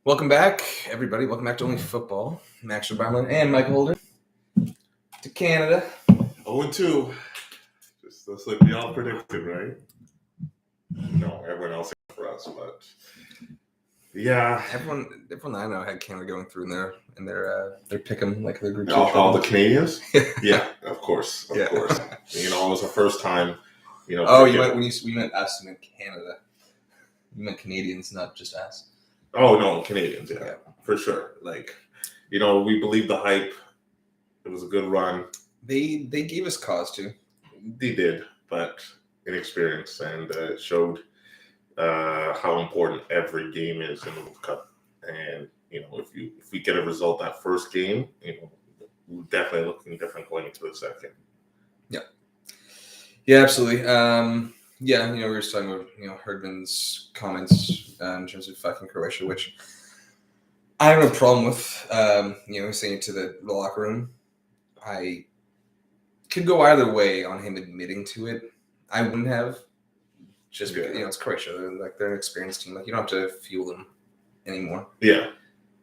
Welcome back, everybody. Welcome back to Only Football. Max Barman and Michael Holden to Canada. 0-2. Just like we all predicted, right? No, everyone else for us, but yeah. Everyone I know had Canada going through in their pick'em, like their group. All the Canadians? Yeah, of course. It was the first time. Oh, you meant we meant us, you meant Canada. You meant Canadians, not just us. Oh no, Canadians, yeah. For sure. We believe the hype. It was a good run. They gave us cause to. They did, but inexperience, and it showed how important every game is in the World Cup. And if we get a result that first game, we're definitely looking different going into the second. Yeah, absolutely. We were just talking about Herdman's comments in terms of fucking Croatia, which I have no problem with. Saying it to the locker room. I could go either way on him admitting to it. I wouldn't have, just because it's Croatia. They're an experienced team. You don't have to fuel them anymore. Yeah,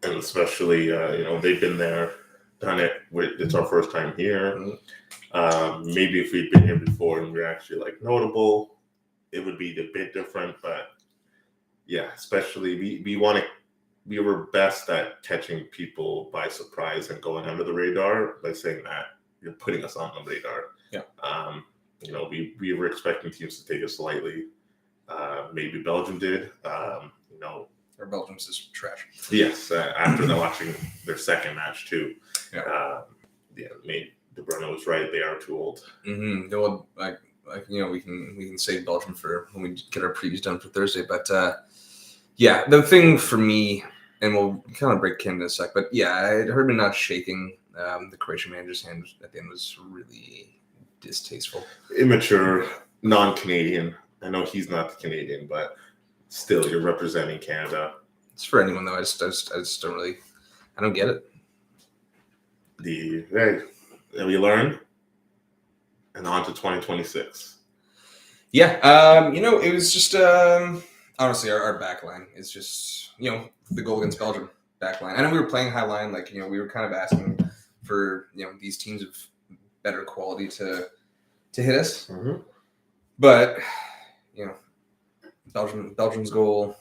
and especially they've been there, done it. It's our first time here. Mm-hmm. Maybe if we'd been here before and we're actually notable, it would be a bit different. But yeah, especially we were best at catching people by surprise and going under the radar by saying that you're putting us on the radar. Yeah. We were expecting teams to take us lightly. Maybe Belgium did. Or Belgium's just trash. Yes, after watching their second match too. Yeah. De Bruyne was right. They are too old. Mm-hmm. Well, we can save Belgium for when we get our previews done for Thursday. But the thing for me, and we'll kind of break Canada in a sec, but I had heard me not shaking the Croatian manager's hand at the end was really distasteful. Immature, non-Canadian. I know he's not the Canadian, but still, you're representing Canada. It's for anyone though. I just don't really. I don't get it. And we learned, and on to 2026. Yeah, it was just honestly our back line is just the goal against Belgium back line. I know we were playing high line, we were kind of asking for these teams of better quality to hit us, mm-hmm. But Belgium's goal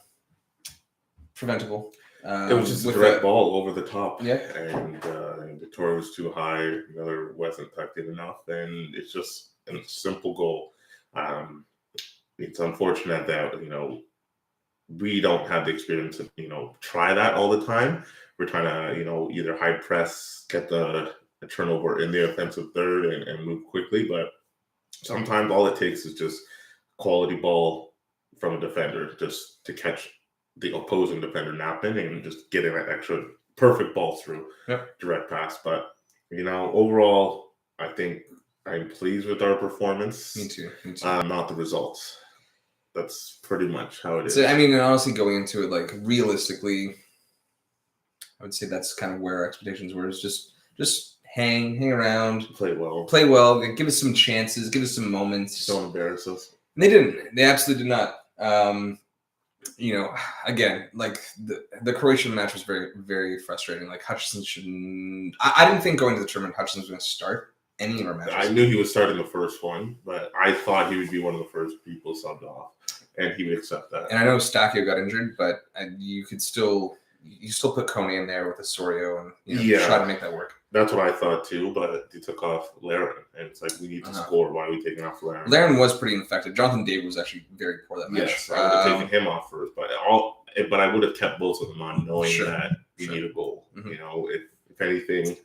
preventable. It was just a direct ball over the top. Yeah. And the tour was too high. Miller wasn't tucked in enough. And it's just a simple goal. It's unfortunate that, we don't have the experience to, try that all the time. We're trying to, either high press, get the turnover in the offensive third and move quickly. But sometimes all it takes is just quality ball from a defender just to catch the opposing defender napping and just getting that extra perfect ball through. Yep. Direct pass. But, overall, I think I'm pleased with our performance. Me too. Not the results. That's pretty much how it is. So, and honestly, going into it, realistically, I would say that's kind of where our expectations were. Is just hang around. Play well. Give us some chances. Give us some moments. Don't embarrass us. And they didn't. They absolutely did not. Again, the Croatian match was very, very frustrating. Hutchinson shouldn't. I didn't think going to the tournament Hutchinson was going to start any of our matches. I knew he would start in the first one, but I thought he would be one of the first people subbed off, and he would accept that. And I know Stakio got injured, but you still put Coney in there with Osorio and try to make that work. That's what I thought too, but they took off Larin, and it's we need to score. Why are we taking off Larin? Larin was pretty ineffective. Jonathan David was actually very poor that match. Yes, I would have taken him off first, but I would have kept both of them on, knowing that we need a goal. Mm-hmm. If anything,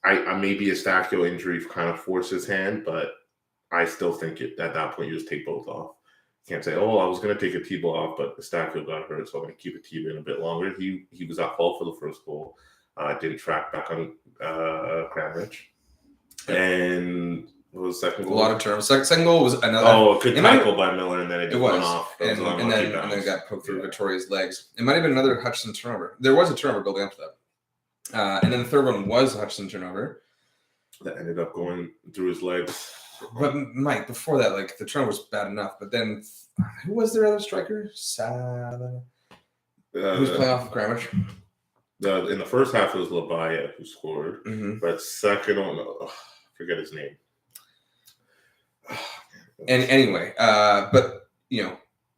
I maybe a Stakio injury kind of forced his hand, but I still think at that point you just take both off. You can't say, I was going to take a T-ball off, but Stakio got hurt, so I'm going to keep a T in a bit longer. He was at fault for the first goal. Didn't track back on Kramaric. And what was the second goal? A lot of terms. Second goal was another. Oh, a good tackle by Miller, and then it just went off. And then it got poked through Vittoria's legs. It might have been another Hutchinson turnover. There was a turnover building up to that. And then the third one was a Hutchinson turnover. That ended up going through his legs. But Mike, before that, the turnover was bad enough. But then, who was their other striker? Who's playing off of Kramich? In the first half, it was Labaya who scored, but second on, forget his name. And anyway, but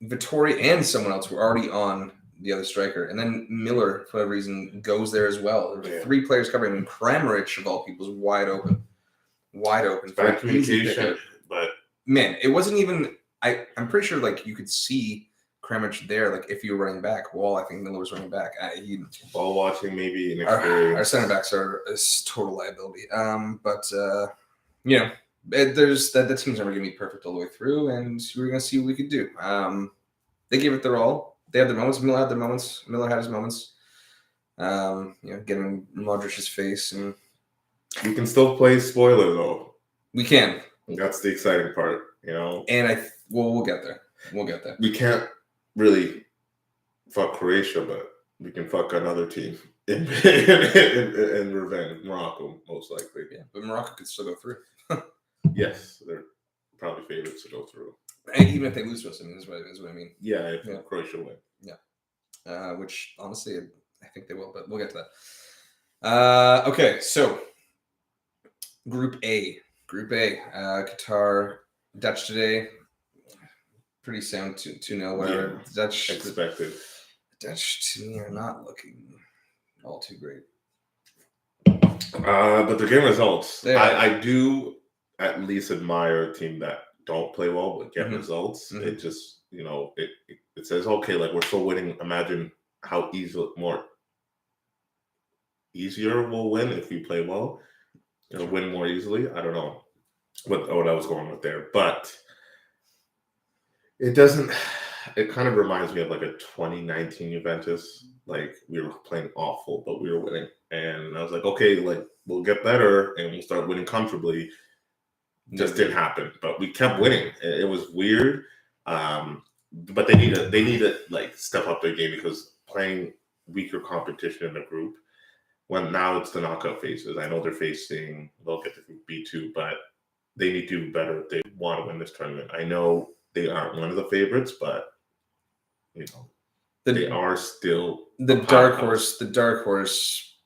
Vittori and someone else were already on the other striker, and then Miller, for whatever reason, goes there as well. There were 3 players covering, and Kramaric, of all people, was wide open. Bad communication, but man, it wasn't even. I'm pretty sure you could see Kramaric there, if you were running back. Well, I think Miller was running back. Ball watching, maybe inexperience. Our center backs are a total liability. There's that team's never gonna be perfect all the way through, and we're gonna see what we could do. They gave it their all. They had their moments. Miller had their moments. Miller had his moments. Getting Modric's face, and we can still play spoiler though. We can. That's the exciting part, And we'll get there. We'll get there. We can't really fuck Croatia, but we can fuck another team in revenge. Morocco, most likely. Yeah, but Morocco could still go through. Yes, they're probably favorites to go through. And even if they lose to us, is what I mean. Yeah, if Croatia win. Yeah. Which, honestly, I think they will, but we'll get to that. Okay, so Group A. Qatar, Dutch today. Pretty sound 2-0, whatever. Yeah, Dutch expected. Dutch, to me, are not looking all too great. But they're getting results. I do at least admire a team that don't play well but get results. It just it says, okay, we're still winning. Imagine how easier we'll win if we play well. Win more easily. I don't know what I was going with there, but it doesn't. It kind of reminds me of a 2019 Juventus. We were playing awful, but we were winning, and I was like, okay, we'll get better and we'll start winning comfortably. Just didn't happen, but we kept winning. It was weird, but they need to step up their game, because playing weaker competition in the group. When now it's the knockout phases. I know they'll get to Group B2, but they need to do better if they want to win this tournament. I know they aren't one of the favorites, but they are still the dark horse. The dark horse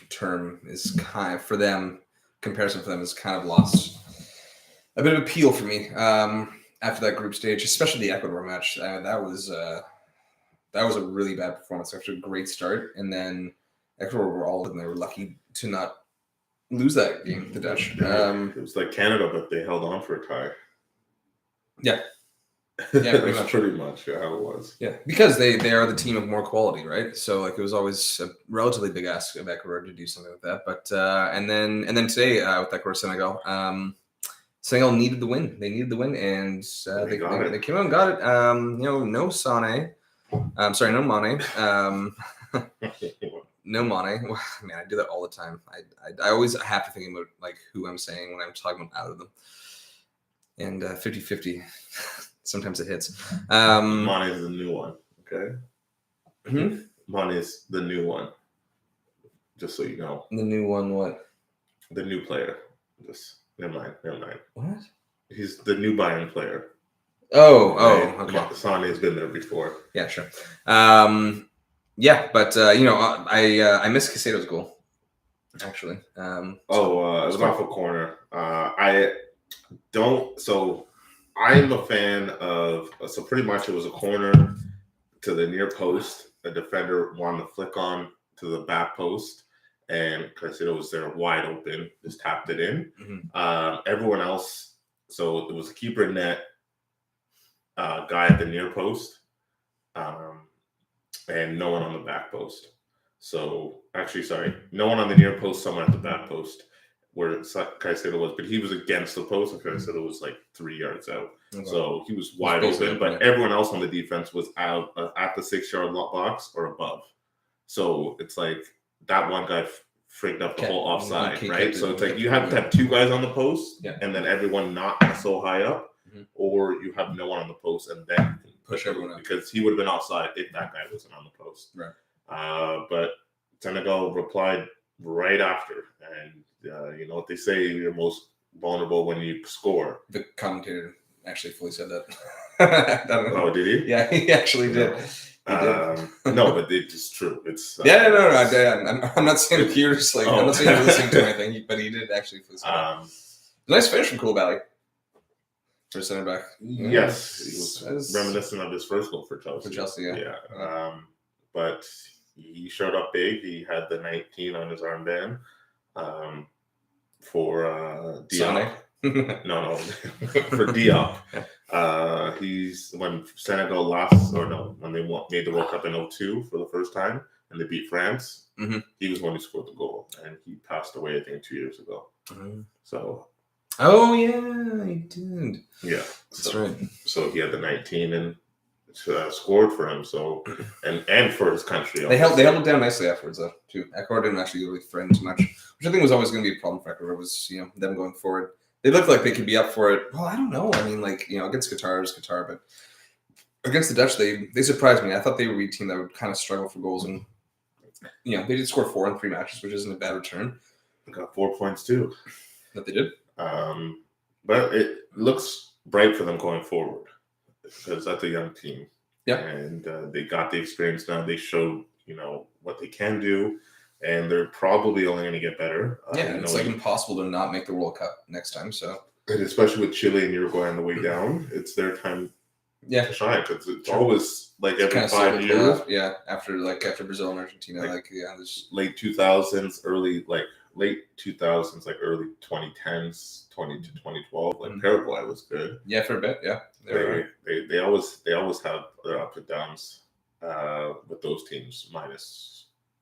term is kind of, for them, comparison for them, has kind of lost a bit of appeal for me after that group stage, especially the Ecuador match. That was a really bad performance after a great start, and then Ecuador were all in. They were lucky to not lose that game, the Dutch. It was like Canada, but they held on for a tie. Yeah, pretty much how it was. Yeah, because they are the team of more quality, right? So it was always a relatively big ask of Ecuador to do something like that. But and then today with Ecuador Senegal, Senegal needed the win. They needed the win, and they came out and got it. No Sane. Sorry, no Mane. No Mane. Man, I do that all the time. I always have to think about who I'm saying when I'm talking about out of them. And 50-50. Sometimes it hits. Mane is the new one. Okay. Mane is the new one. Just so you know. The new one, what? The new player. Just never mind. What? He's the new Bayern player. Okay. Sane has been there before. Yeah, sure. Yeah, but I missed Caicedo's goal. Actually. It was off a corner. I'm a fan of. So pretty much, it was a corner to the near post. A defender wanted to flick on to the back post, and Caicedo was there wide open, just tapped it in. Everyone else, so it was a keeper net, guy at the near post, and no one on the back post. So actually, sorry, no one on the near post, someone at the back post where Caicedo was, but he was against the post, and Caicedo was 3 yards out. Okay. So he was wide open, but everyone else on the defense was out at the 6-yard box or above. So it's that one guy freaked up the whole offside, right? So it's you have to have 2 guys on the post, and then everyone not so high up, or you have no one on the post, and then you can push everyone up. Because he would have been offside if that guy wasn't on the post. Right. But Senegal replied right after, and you know what they say, you're most vulnerable when you score. The commentator actually fully said that. I don't know. Oh, did he? Yeah, he actually did. He did. No, but it's true. It's I'm not saying that you're just like I'm not saying you're listening to anything, but he did actually for the nice finish from Cool Valley for center back. Yes, he was reminiscent of his first goal for Chelsea. Yeah. But he showed up big. He had the 19 on his armband for Diop. No, for Diop. He's when Senegal lost, when they made the World Cup in 2002 for the first time and they beat France. Mm-hmm. He was the one who scored the goal, and he passed away, I think, 2 years ago. Mm-hmm. So. Oh yeah, he did. Yeah, that's right. So he had the 19 and scored for him. So and for his country. They held it down nicely afterwards, though. Too. Ecuador didn't actually really threaten too much, which I think was always going to be a problem for Ecuador. Was them going forward. They looked like they could be up for it. Well, I don't know. I mean, against Qatar, it was Qatar, but against the Dutch, they surprised me. I thought they would be a team that would kind of struggle for goals, and they did score 4 in 3 matches, which isn't a bad return. They got 4 points too. That they did. But it looks bright for them going forward because that's a young team. Yeah, and they got the experience now. They showed what they can do. And they're probably only going to get better. It's impossible to not make the World Cup next time. So, and especially with Chile and Uruguay on the way down, it's their time to shine because it's always like every 5 years. Yeah, after Brazil and Argentina, there's late 2000s, late 2000s, like early 2010s, 20 to 2012. Like Paraguay was good. Yeah, for a bit. Yeah, they always have their ups and downs with those teams minus.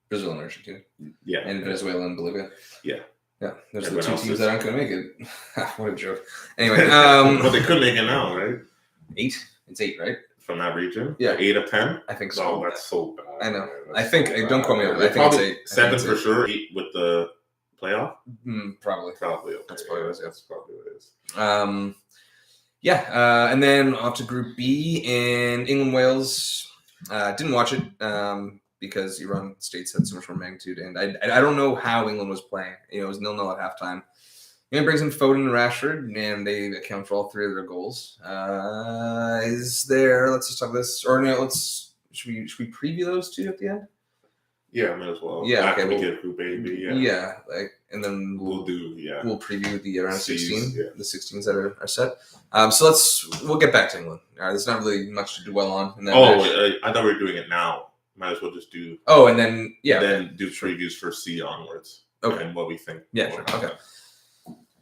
Brazil and Argentina. Yeah. And Venezuela and Bolivia. Yeah. Yeah. There's the 2 teams that aren't going to make it. What a joke. Anyway. But they could make it now, right? 8? It's 8, right? From that region? Yeah. 8 of 10? I think so. Oh, that's so bad. I know. I think, don't quote me on it. I think it's 8. 7 for sure. 8 with the playoff? Probably. Probably. Okay. That's probably what it is. That's probably what it is. And then off to Group B in England, Wales. Didn't watch it. Because Iran States had so much more magnitude, and I don't know how England was playing. It was 0-0 at halftime. It brings in Foden and Rashford, and they account for all 3 of their goals. Let's just talk this, or no? Should we preview those 2 at the end? Yeah, might as well. Yeah, okay. We get Group A, B, yeah, and then we'll preview the round 16, the 16s that are set. So we'll get back to England. All right, there's not really much to dwell on. In that match. I thought we were doing it now. Might as well just do. Oh, and then then do previews for C onwards. Okay, and what we think. Yeah, sure. Okay.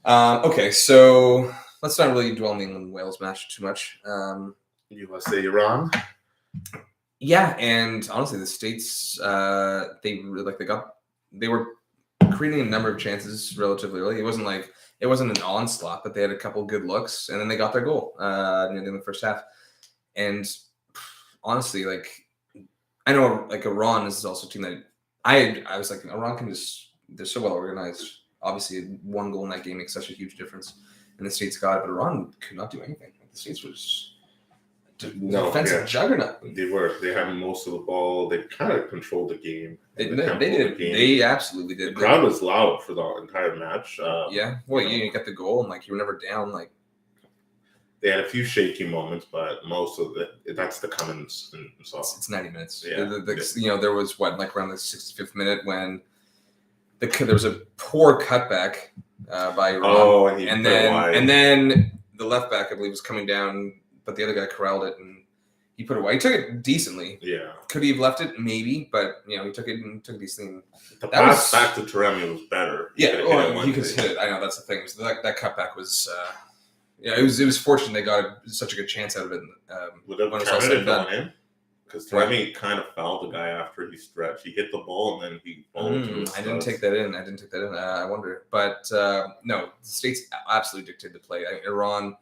Okay, so let's not really dwell on the England-Wales match too much. USA Iran. Yeah, and honestly, the States they were creating a number of chances relatively early. It wasn't an onslaught, but they had a couple good looks, and then they got their goal in the first half. And honestly, I know Iran is also a team that I was like, Iran they're so well organized. Obviously, 1 goal in that game makes such a huge difference. And the States got it, but Iran could not do anything. The States was defensive juggernaut. They were. They had most of the ball. They kind of controlled the game. They did. They absolutely did. The crowd was loud for the entire match. Well, you got the goal, and you were never down. They had a few shaky moments, but most of that's the Cummins. It's 90 minutes. Yeah. There was around the 65th minute when there was a poor cutback by Iran. Oh, and then the left back, I believe, was coming down, but the other guy corralled it and he put it away. He took it decently. Yeah. Could he have left it? Maybe, but he took it decently. The pass back to Taremi was better. He could hit it. I know that's the thing. That cutback was. It was fortunate they got such a good chance out of it. When it was all said and done. Because Taremi kind of fouled the guy after he stretched. He hit the ball and then he followed. I didn't take that in. I wonder. But no, the States absolutely dictated the play. Iran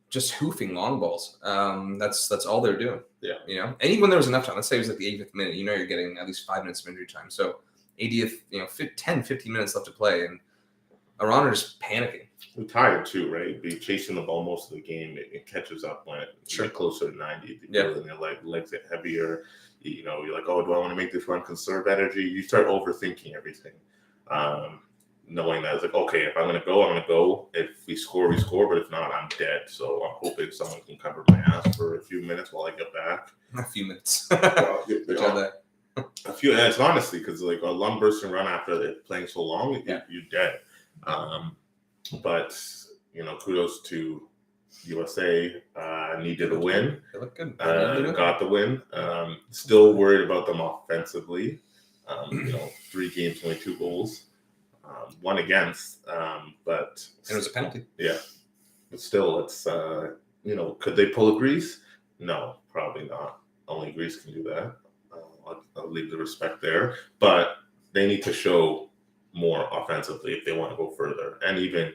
just hoofing long balls. That's all they're doing. Yeah. And even when there was enough time, let's say it was the 80th minute, you're getting at least 5 minutes of injury time. So 80th, 10, 15 minutes left to play, and Iran are just panicking. We're tired too, right? Be chasing the ball most of the game. It catches up when you get closer to 90. And your legs get heavier. You're like, oh, do I want to make this run? Conserve energy. You start overthinking everything. knowing that it's like, okay, if I'm going to go, I'm going to go. If we score, we score. But if not, I'm dead. So I'm hoping someone can cover my ass for a few minutes while I get back. A few minutes. A few, and it's honestly because like a lung bursting run after it playing so long, Yeah. you're dead. But kudos to USA. Needed a win. They look good. Got the win. Still worried about them offensively. 3 games, only 2 goals. 1 against, but it was a penalty. Yeah, but still, it's could they pull a Greece? No, probably not. Only Greece can do that. I'll leave the respect there, but they need to show more offensively if they want to go further, and even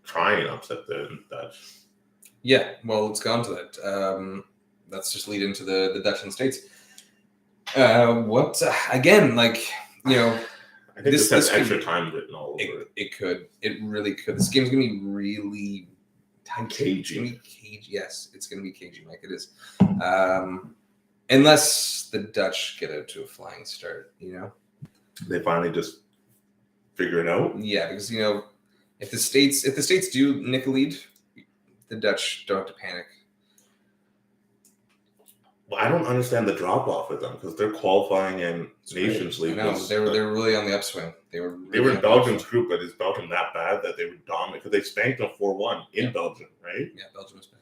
try and upset the Dutch. Yeah, well, let's go on to that. Let's just lead into the Dutch and States. Again, I think this has extra time written all over it. It could. It really could. This game's going to be really cagey. It's going to be cagey. Yes, it's going to be cagey like it is. Unless the Dutch get out to a flying start, They finally just figure it out. Yeah, because if the States do nick a lead, the Dutch don't have to panic. Well, I don't understand the drop off with them because they're qualifying in Nations League. No, they were really on the upswing. They were in Belgium's group, but is Belgium that bad that they were dominant? Because they spanked them 4-1 in Belgium, right? Yeah, Belgium was bad.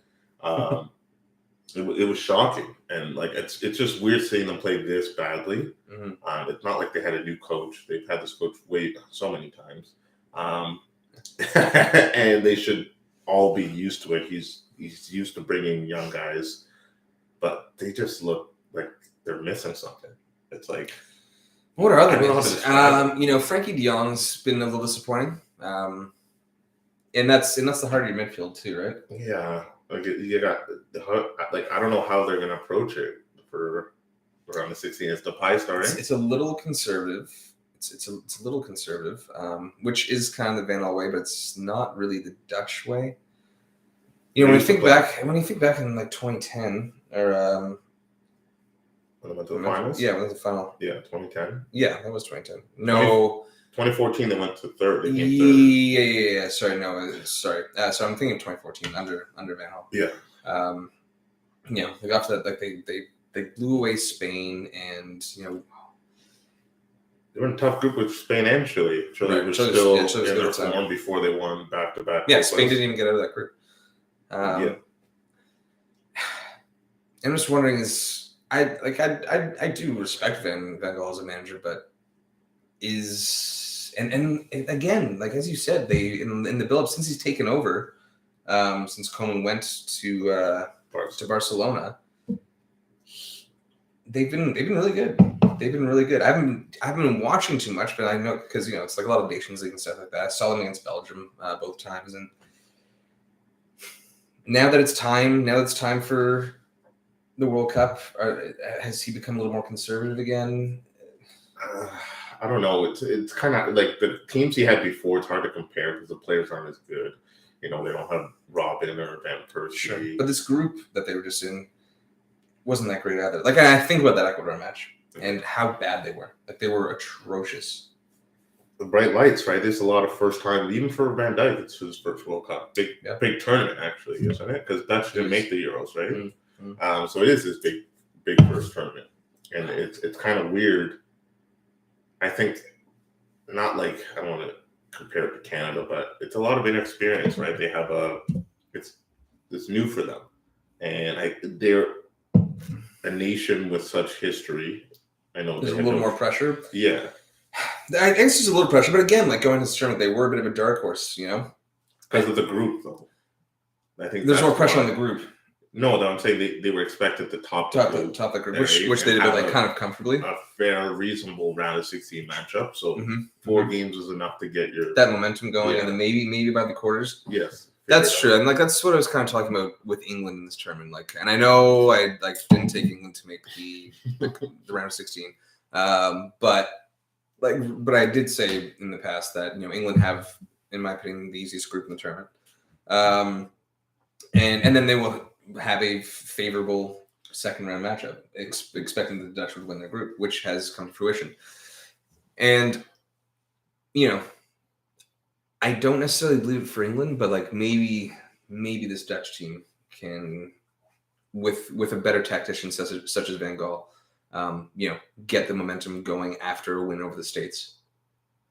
It was shocking, and it's just weird seeing them play this badly. Mm-hmm. It's not like they had a new coach; they've had this coach so many times, and they should all be used to it. He's used to bringing young guys, but they just look like they're missing something. It's like, what are other things? Frankie de Jong's been a little disappointing, and that's the heart of your midfield too, right? Yeah. You got I don't know how they're gonna approach it for around the 16. Is Depay starting? It's a little conservative. It's a little conservative, which is kind of the Van Gaal way, but it's not really the Dutch way. When you think back in 2010 or when they went to the finals. Yeah, when they went to the final. Yeah, 2010. Yeah, that was 2010. No. 2014, they went to third. They came third. Yeah. Sorry, no, sorry. So I'm thinking of 2014 under Van Gaal. Yeah. They got to that. They blew away Spain, and they were in a tough group with Spain and Chile. Chile was still in their form before they won back-to-back. Yeah, Spain didn't even get out of that group. I'm just wondering, I do respect Van Gaal as a manager, but and again, as you said, they in the build-up since he's taken over, since Koeman went to Barcelona, they've been really good. They've been really good. I haven't been watching too much, but I know because it's like a lot of Nations League and stuff like that. I saw them against Belgium both times, and now that it's time for the World Cup, has he become a little more conservative again? I don't know. It's kind of like the teams he had before. It's hard to compare because the players aren't as good. They don't have Robin or Van Persie. Sure. But this group that they were just in wasn't that great either. I think about that Ecuador match and how bad they were. They were atrocious. The bright lights, right? There's a lot of first time, even for Van Dijk. It's his first World Cup. Big tournament, actually, isn't it? Because Dutch didn't make the Euros, right? Mm-hmm. So it is his big first tournament, and it's kind of weird. I think not I don't want to compare it to Canada, but it's a lot of inexperience, right? They have it's new for them, and they're a nation with such history. I know there's a little more pressure. Yeah, I think it's just a little pressure, but again, going to this tournament, they were a bit of a dark horse, because of the group, though. I think there's more pressure on the group. No, I'm saying they were expected to top the group, which they did kind of comfortably. A fair, reasonable round of 16 matchup. So 4 games was enough to get that momentum going, and then maybe by the quarters. Yes, that's true, and that's what I was kind of talking about with England in this tournament. And I know I didn't take England to make the round of 16, but I did say in the past that England have, in my opinion, the easiest group in the tournament, and then they will have a favorable second round matchup, expecting the Dutch would win their group, which has come to fruition. And you know, I don't necessarily believe it for England, but like maybe this Dutch team can, with a better tactician such as Van Gaal, get the momentum going after a win over the States,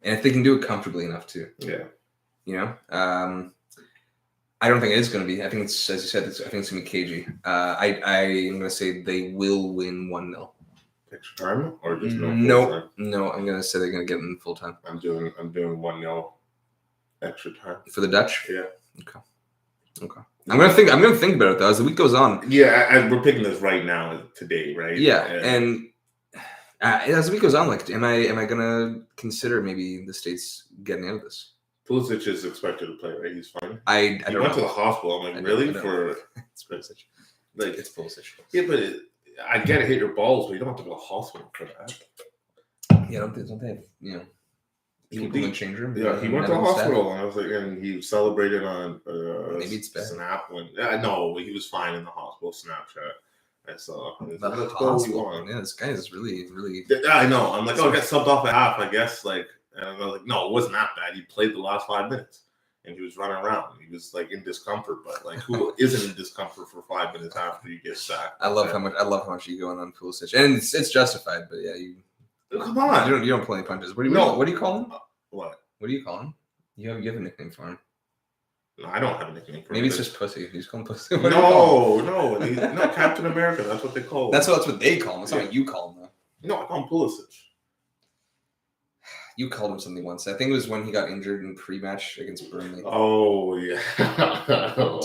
and if they can do it comfortably enough too. Yeah. I don't think it is going to be. I think it's, as you said, I think it's going to be cagey. I am going to say they will win 1-0. Extra time or just no? No. I'm going to say they're going to get in full time. I'm doing 1-0 extra time for the Dutch. Yeah. Okay. I'm gonna think about it though as the week goes on. Yeah, and we're picking this right now today, right? Yeah, and as the week goes on, like, am I gonna consider maybe the States getting out of this? Pulisic is expected to play, right? He's fine. I he went to the hospital. I'm like, really? It's Pulisic. Like, it's Pulisic. Yeah, but I get to hit your balls, but you don't have to go to the hospital for that. Yeah, don't they have, people in the change room? Yeah, he went to the hospital, and I was like, and he celebrated on maybe it's bad. Snap when no, he was fine in the hospital. Snapchat. I saw the hospital. Yeah, this guy is really. I know. I'm like, I got subbed off at half, I guess. Like, and I was like, no, it wasn't that bad. He played the last 5 minutes, and he was running around. He was like in discomfort, but like, who isn't in discomfort for 5 minutes after you get sacked? I love how much you go on Pulisic, and it's justified. But yeah, you. Come on, you don't pull any punches. What do you call him? What do you call him? You have a nickname for him. No, I don't have a nickname for him. Maybe it's just Pussy. You just call him Pussy. No, Captain America. That's what they call him. That's what they call him. That's not what you call him, though. No, I call him Pulisic. You called him something once. I think it was when he got injured in pre-match against Burnley. Oh, yeah. Do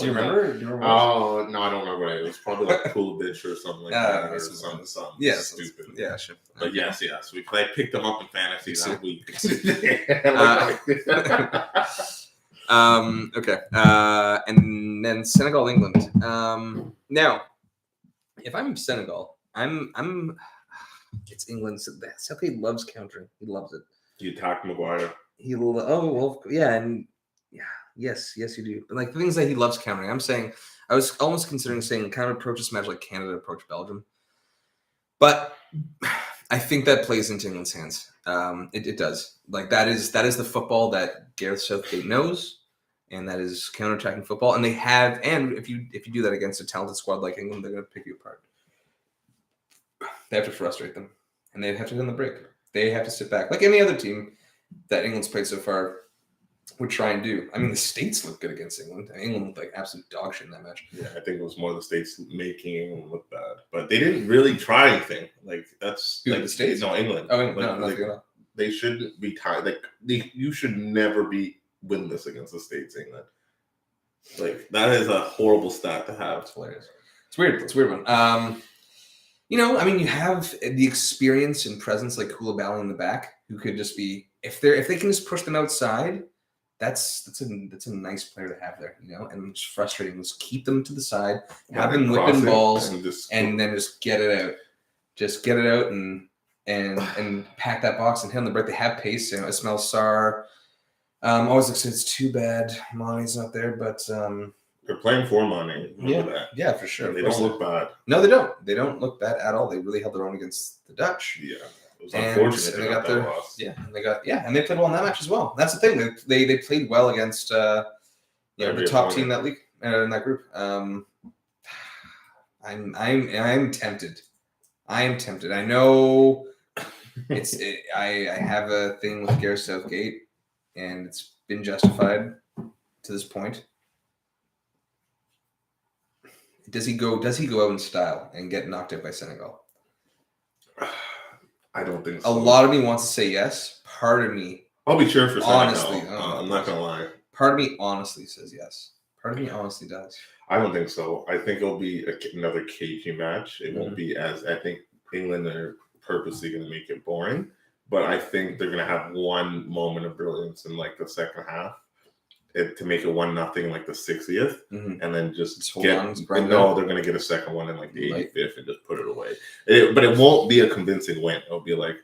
you remember? Oh, no, I don't remember. It was probably like Pulisic or something like that. Or something stupid. Yeah, sure. But yes. I picked him up in fantasy that week. Okay. And then Senegal, England. Now, if I'm Senegal, I'm. It's England. Southgate loves countering. He loves it. You attack Maguire. Yes, you do. But like the things that he loves countering. I'm saying, I was almost considering saying kind of approach this match like Canada approached Belgium, but I think that plays into England's hands. It does. Like that is the football that Gareth Southgate knows, and that is counterattacking football. And they have, and if you do that against a talented squad like England, they're going to pick you apart. They have to frustrate them, and they have to win the break. They have to sit back like any other team that England's played so far would try and do. I mean, the States look good against England. England looked like absolute dog shit in that match. Yeah, I think it was more the States making England look bad, but they didn't really try anything. Like that's like the States. No, England. Oh, England. No, they shouldn't be tied. Like you should never be winless against the States, England. Like that is a horrible stat to have. It's hilarious. It's weird. It's a weird one. You have the experience and presence like Koulibaly in the back, who could just be if they can just push them outside. That's a nice player to have there, and it's frustrating. Just keep them to the side, have them whipping balls, and then just get it out. Just get it out and pack that box and hit on the break. They have pace. Ismail Sarr. Always looks like it's too bad Mane's not there, but. They're playing for Mane. Yeah, for sure. They don't look bad. No, they don't. They don't look bad at all. They really held their own against the Dutch. Yeah, it was unfortunate. And they got their loss. And they played well in that match as well. That's the thing. They played well against the top team in that league in that group. I'm tempted. I am tempted. I know I have a thing with Gareth Southgate, and it's been justified to this point. Does he go out in style and get knocked out by Senegal? I don't think so. A lot of me wants to say yes. Part of me, I'll be cheering for Senegal. Honestly, I'm not gonna lie. Part of me honestly says yes. Part of me honestly does. I don't think so. I think it'll be another cagey match. It won't be as I think England are purposely going to make it boring, but I think they're going to have one moment of brilliance in like the second half. To make it 1-0 like the 60th, and then just they're going to get a second one in like the 85th and just put it away. But it won't be a convincing win. It'll be like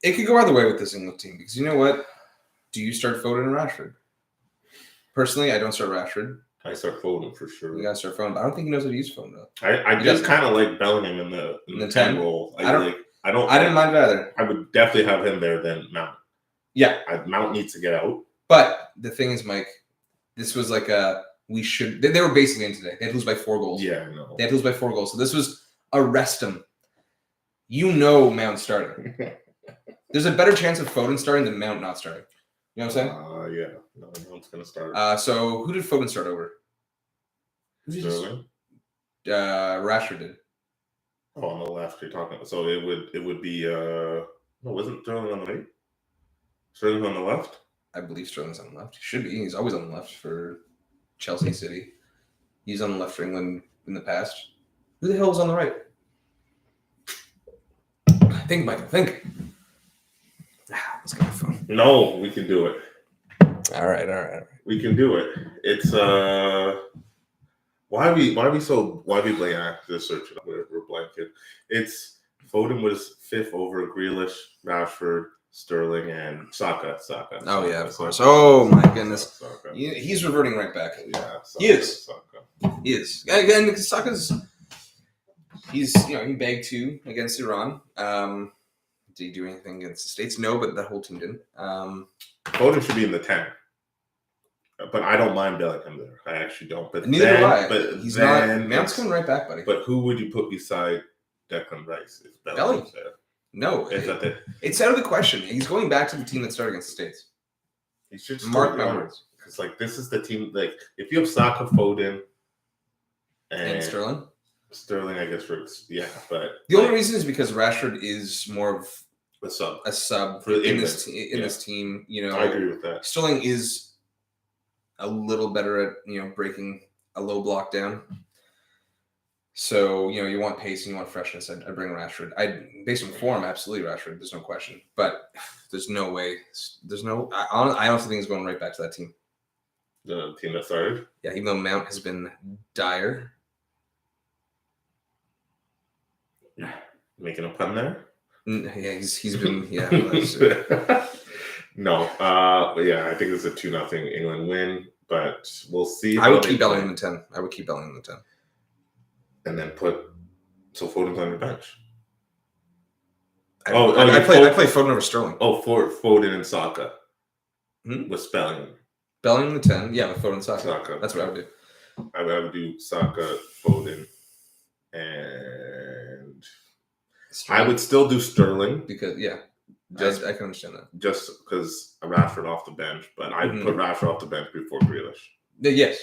it could go either way with this England team because you know what? Do you start Foden and Rashford? Personally, I don't start Rashford. I start Foden for sure. You gotta start Foden, but I don't think he knows how to use Foden though. I just kind of like Bellingham in the 10 role. I didn't mind it either. I would definitely have him there than Mount. Yeah. Mount needs to get out. But the thing is, Mike, this was like they were basically in today. They had to lose by 4 goals. Yeah, I know. They had to lose by 4 goals. So this was a rest him. Mount starting. There's a better chance of Foden starting than Mount not starting. You know what I'm saying? Yeah. No, Mount's going to start. So who did Foden start over? Sterling? Rashford did. Oh, on the left you're talking about. So it would be no, wasn't Sterling on the right? Sterling on the left? I believe Sterling's on the left. He should be. He's always on the left for Chelsea City. He's on the left for England in the past. Who the hell was on the right? Think, Mike. Think. Let's get my phone. No, we can do it. All right. We can do it. It's why we blank this search? We're blanking. It's Foden was 5th over Grealish, Rashford, Sterling, and Saka. Oh yeah, of course. Oh my goodness, Saka. He's reverting right back. Yeah, Saka, he is. Saka. He is. Again, Saka's. He's he bagged 2 against Iran. Did he do anything against the States? No, but that whole team didn't. Foden should be in the 10. But I don't mind Bellingham there. I actually don't. But neither do I. But he's not. Mount's coming right back, buddy. But who would you put beside Declan Rice? If Bellingham's there? No, it's out of the question. He's going back to the team that started against the States. He should mark my words. Because this is the team. If you have Saka, Foden, and Sterling. Sterling, I guess works. Yeah, but the only reason is because Rashford is more of a sub for in this team. I agree with that. Sterling is a little better at breaking a low block down. So you want pace and you want freshness. I'd bring Rashford. Based on form, absolutely Rashford. There's no question. But there's no way. I honestly think he's going right back to that team. The team that started. Yeah, even though Mount has been dire. Making a pun there. Yeah, he's been No, but yeah, I think it's a 2-0 England win, but we'll see. I would keep Bellingham in the 10. I would keep Bellingham in the 10. And then Foden's on the bench. I play Foden over Sterling. Oh, Foden and Saka. With Bellingham. Bellingham in the 10, yeah, with Foden and Saka. That's what I would do. I would do Saka, Foden, and Sterling. I would still do Sterling. Because, I can understand that. Just because Rashford off the bench, but I'd put Rashford off the bench before Grealish. Yes.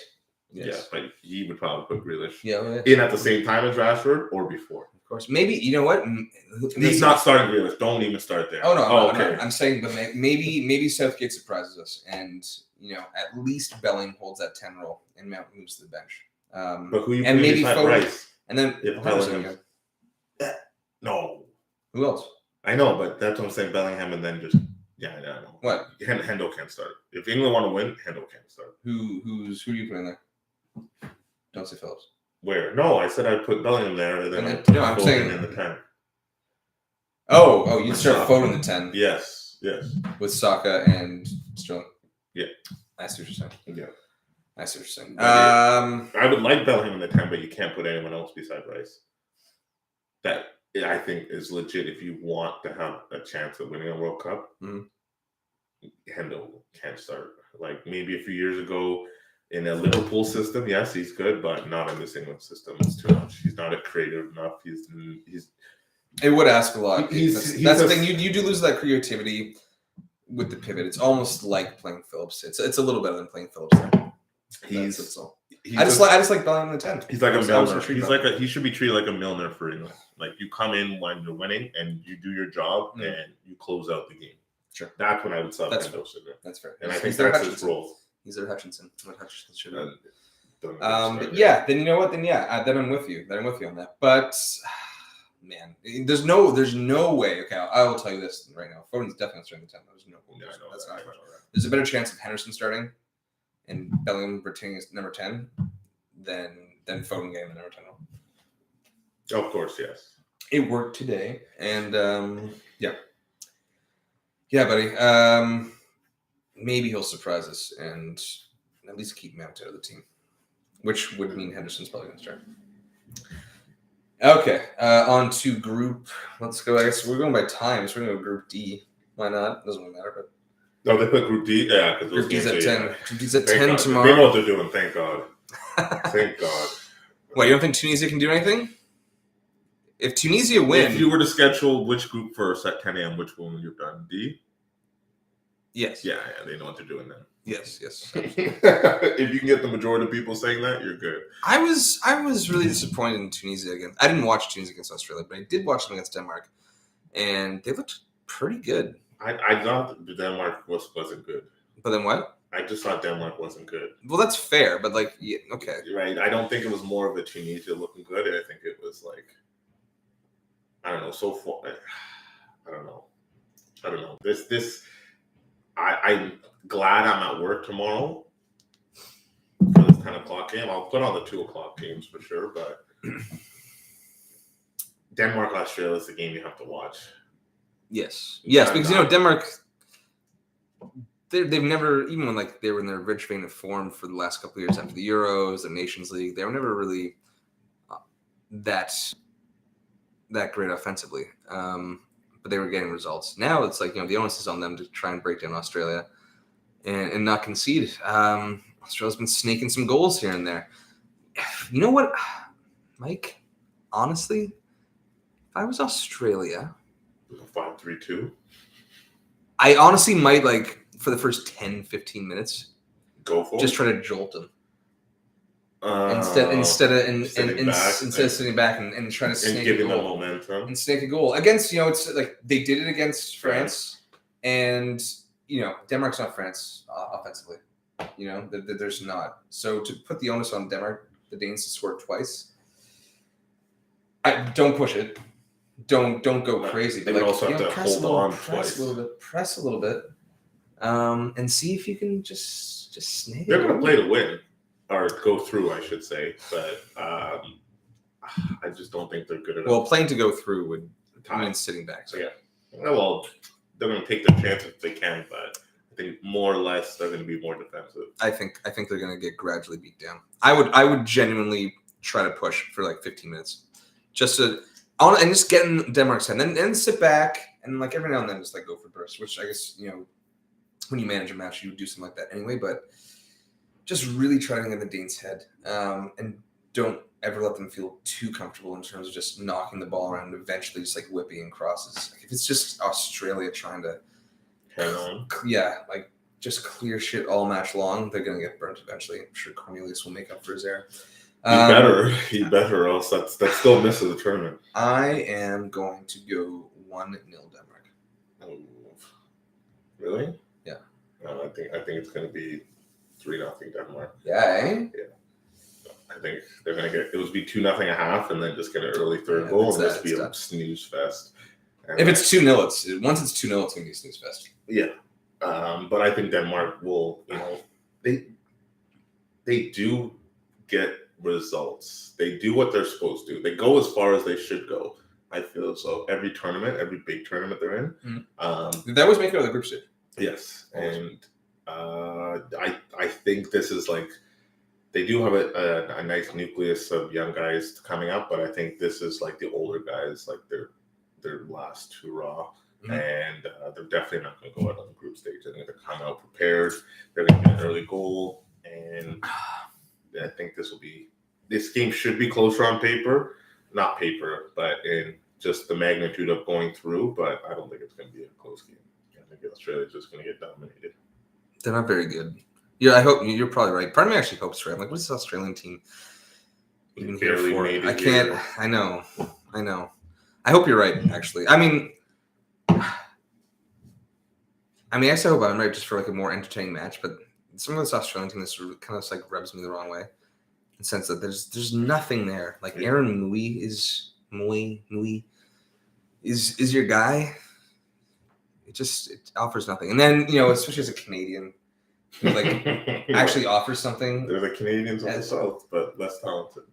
Yeah, but he would probably put Grealish in at the same time as Rashford or before. Of course. Maybe, you know what? He's not starting Grealish. Don't even start there. Oh, no. Okay. I'm saying, but maybe Southgate surprises us and, at least Bellingham holds that 10 role and Mount moves to the bench. But who you and maybe Foden, Rice? And then if Bellingham. No. Who else? I know, but that's what I'm saying. Bellingham and then just I know. What? Hendo can't start. If England want to win, Hendo can't start. Who are you putting there? Don't say Phillips. Where? No, I said I'd put Bellingham there and then I'd put I'm Foden saying in the 10. Oh, you'd start Foden in the 10. Yes. With Saka and Sterling. Yeah. I see what you're saying. Yeah. I see what you're saying. I would like Bellingham in the 10, but you can't put anyone else beside Rice. That I think is legit if you want to have a chance of winning a World Cup. Hendo can't start. Maybe a few years ago in a Liverpool system, yes, he's good, but not in this England system. It's too much. He's not creative enough. He's. It would ask a lot. That's the thing. You do lose that creativity with the pivot. It's almost like playing Phillips. It's a little better than playing Phillips. That's all. I just like Bellingham in the 10. He's like a Milner. He should be treated like a Milner for England. You come in when you're winning and you do your job and you close out the game. Sure. That's when I would sub Hendo. That's fair. And I think that's his role. He's their Hutchinson. What Hutchinson should have. Then I'm with you. On that. But man, there's no way. Okay, I will tell you this right now. Foden's definitely starting the 10. There's no way. That's not a question. There's a better chance of Henderson starting and Bellingham retaining his number 10 than Foden getting the number 10 role. Of course, yes. It worked today, and buddy. Maybe he'll surprise us and at least keep Mount out of the team, which would mean Henderson's probably going to start. Okay, on to group. Let's go. I guess we're going by time, so we're going to go Group D. Why not? Doesn't really matter, but No, they put Group D. Yeah, because Group D's at 10. Group D's at Thank 10 God. tomorrow. They know what they're doing. Thank God. Thank God. What, you don't think Tunisia can do anything? If Tunisia win... If you were to schedule which group first at 10 a.m., which one would you have done? D? Yes. Yeah, they know what they're doing then. Yes. If you can get the majority of people saying that, you're good. I was really disappointed in Tunisia against... I didn't watch Tunisia against Australia, but I did watch them against Denmark. And they looked pretty good. I thought Denmark wasn't good. But then what? I just thought Denmark wasn't good. Well, that's fair, but like, yeah, okay. Right. I don't think it was more of a Tunisia looking good. I think it was like, I don't know, so far. I don't know. I'm glad I'm at work tomorrow for this 10 o'clock game. I'll put on the 2 o'clock games for sure, but Denmark, Australia is the game you have to watch. Yes, because Denmark, they've never, even when like they were in their rich vein of form for the last couple of years after the Euros, the Nations League, they were never really that great offensively. But they were getting results. Now it's like, the onus is on them to try and break down Australia and not concede. Australia's been snaking some goals here and there. You know what, Mike? Honestly, if I was Australia, 5-3-2. I honestly might, like, for the first 10, 15 minutes, go for just it. try to jolt them. Instead of sitting back and trying to snake giving a goal. them momentum. And snake a goal. Against, it's like they did it against France. And, Denmark's not France offensively. There's not. So to put the onus on Denmark, the Danes to score twice, don't push it. Don't go crazy. But also have to hold on press a little bit, and see if you can just snake. They're going to play to win, or go through, I should say. But I just don't think they're good enough. Well, playing to go through would mean sitting back. So. Yeah. Well, they're going to take their chance if they can, but I think more or less they're going to be more defensive. I think they're going to get gradually beat down. I would genuinely try to push for like 15 minutes, just to. And just get in Denmark's head, and then sit back, and like every now and then just like go for bursts, which I guess, when you manage a match, you would do something like that anyway, but just really try to get in the Danes' head, and don't ever let them feel too comfortable in terms of just knocking the ball around and eventually just like whipping crosses. Like, if it's just Australia trying to, like just clear shit all match long, they're going to get burnt eventually. I'm sure Cornelius will make up for his error. He better, or else that's still missing the tournament. I am going to go 1-0 Denmark. Oh, really? Yeah. No, I think it's going to be 3-0 Denmark. Yeah. Eh? Yeah. I think they're going to get. It would be 2-0 a half, and then just get an early third goal, and just be a snooze fest. And if it's 2-0, once it's 2-0, it's going to be a snooze fest. Yeah. But I think Denmark will. They do get results. They do what they're supposed to. They go as far as they should go. I feel so. Every big tournament they're in. They always make it out of the group stage. Yes, and I think this is like they do have a nice nucleus of young guys coming up, but I think this is like the older guys, like their last hurrah. And they're definitely not going to go out on the group stage. They're going to come out prepared. They're going to get an early goal, and I think this game should be closer on paper, not paper, but in just the magnitude of going through. But I don't think it's going to be a close game. I think Australia's just going to get dominated. They're not very good. Yeah, I hope you're probably right. Part of me actually hopes for. I'm like, what's this Australian team even here for? I can't. Here. I know. I hope you're right. Actually, I mean, I guess I hope I'm right just for like a more entertaining match, but. Some of this Australian team this kind of like rubs me the wrong way, in the sense that there's nothing there. Like Aaron Mui is your guy. It offers nothing. And then especially as a Canadian, like actually offers something. They're the Canadians of the South, but less talented.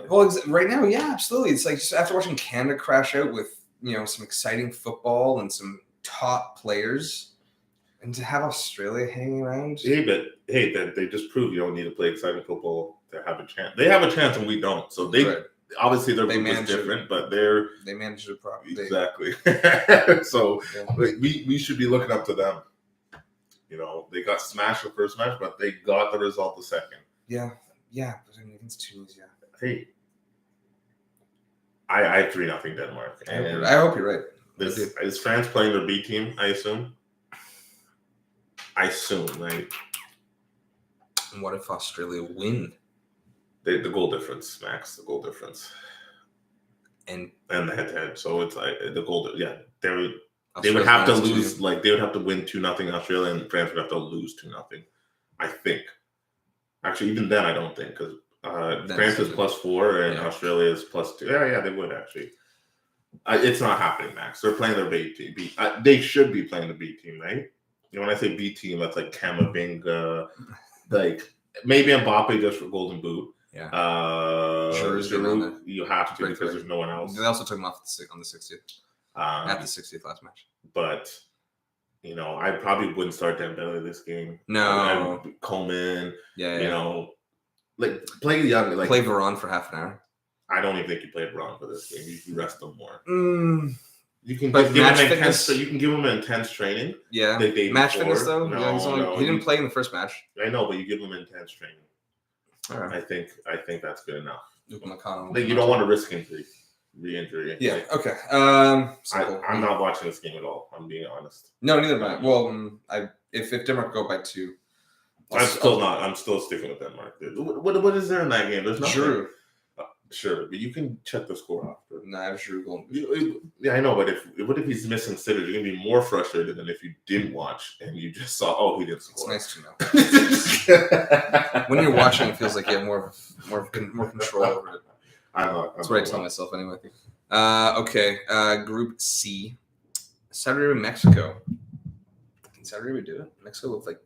Well, right now, yeah, absolutely. It's like just after watching Canada crash out with some exciting football and some top players. And to have Australia hanging around. But they just prove you don't need to play exciting football to have a chance. They have a chance and we don't. So obviously their group is different, but they manage it properly. Exactly. So we should be looking up to them. You know, they got smashed the first match, but they got the result the second. Yeah. But I mean, against Tunisia. Hey, I have 3-0 Denmark. And I hope you're right. Is France playing their B team, I assume? Right? And what if Australia win? The goal difference, Max, the goal difference. And the head-to-head. So it's like the goal, they would have to lose, they would have to win 2-0 Australia, and France would have to lose 2-0. I think. Actually, even then, I don't think, because France is +4 and Australia is +2. Yeah, they would actually. It's not happening, Max. They're playing their B team. They should be playing the B team, right? You know, when I say B team, that's like Camavinga, like maybe Mbappe just for Golden Boot. Yeah. Giroud, you have to because there's no one else. They also took him off on the 60th. At the 60th last match. But, you know, I probably wouldn't start Dembele this game. No. Coleman. Yeah. You know, play young. Play Varane for half an hour. I don't even think you played Varane for this game. You can rest them more. You can give him intense training. Yeah. Match fitness though. He didn't play in the first match. I know, but you give him intense training. All right. I think that's good enough. You don't want to risk re-injury. Yeah. Okay. I'm not watching this game at all. I'm being honest. No, neither am I. Well, if Denmark go by 2, I'm still sticking with Denmark. What is there in that game? There's nothing. Giroud. Sure, but you can check the score after. No, I have Giroud going. Yeah, I know, but what if he's missing sitters? You're gonna be more frustrated than if you didn't watch and you just saw, he didn't score. It's nice to know. When you're watching, it feels like you have more control over it. That's what I tell myself anyway. Okay. Group C. Saudi Arabia, Mexico. Can Saudi Arabia do it? Mexico looks like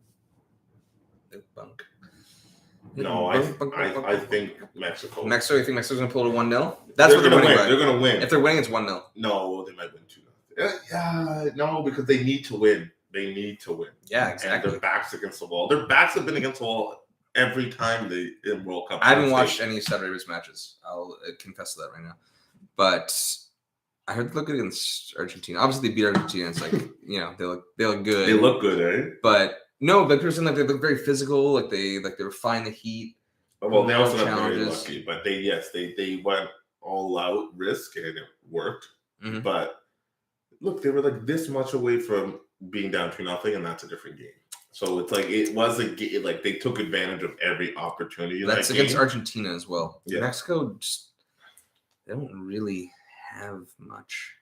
a bunk. No, I think Mexico. You think Mexico's going to pull it 1-0? That's what they're winning by. They're going to win. If they're winning, it's 1-0. No, they might win 2-0. No, because they need to win. Yeah, exactly. And their backs against the wall. Their backs have been against the wall every time they in World Cup. I haven't watched any Saudi Arabia's matches. I'll confess to that right now. But I heard they look good against Argentina. Obviously, they beat Argentina. It's like, they look good. They look good, eh? But no, but people saying they look very physical. Like they were fine the heat. Well, they also got very lucky, but they went all out risk and it worked. Mm-hmm. But look, they were like this much away from being down 2-0, and that's a different game. So it's like it was like they took advantage of every opportunity. That's against Argentina as well. Yeah. Mexico they don't really have much,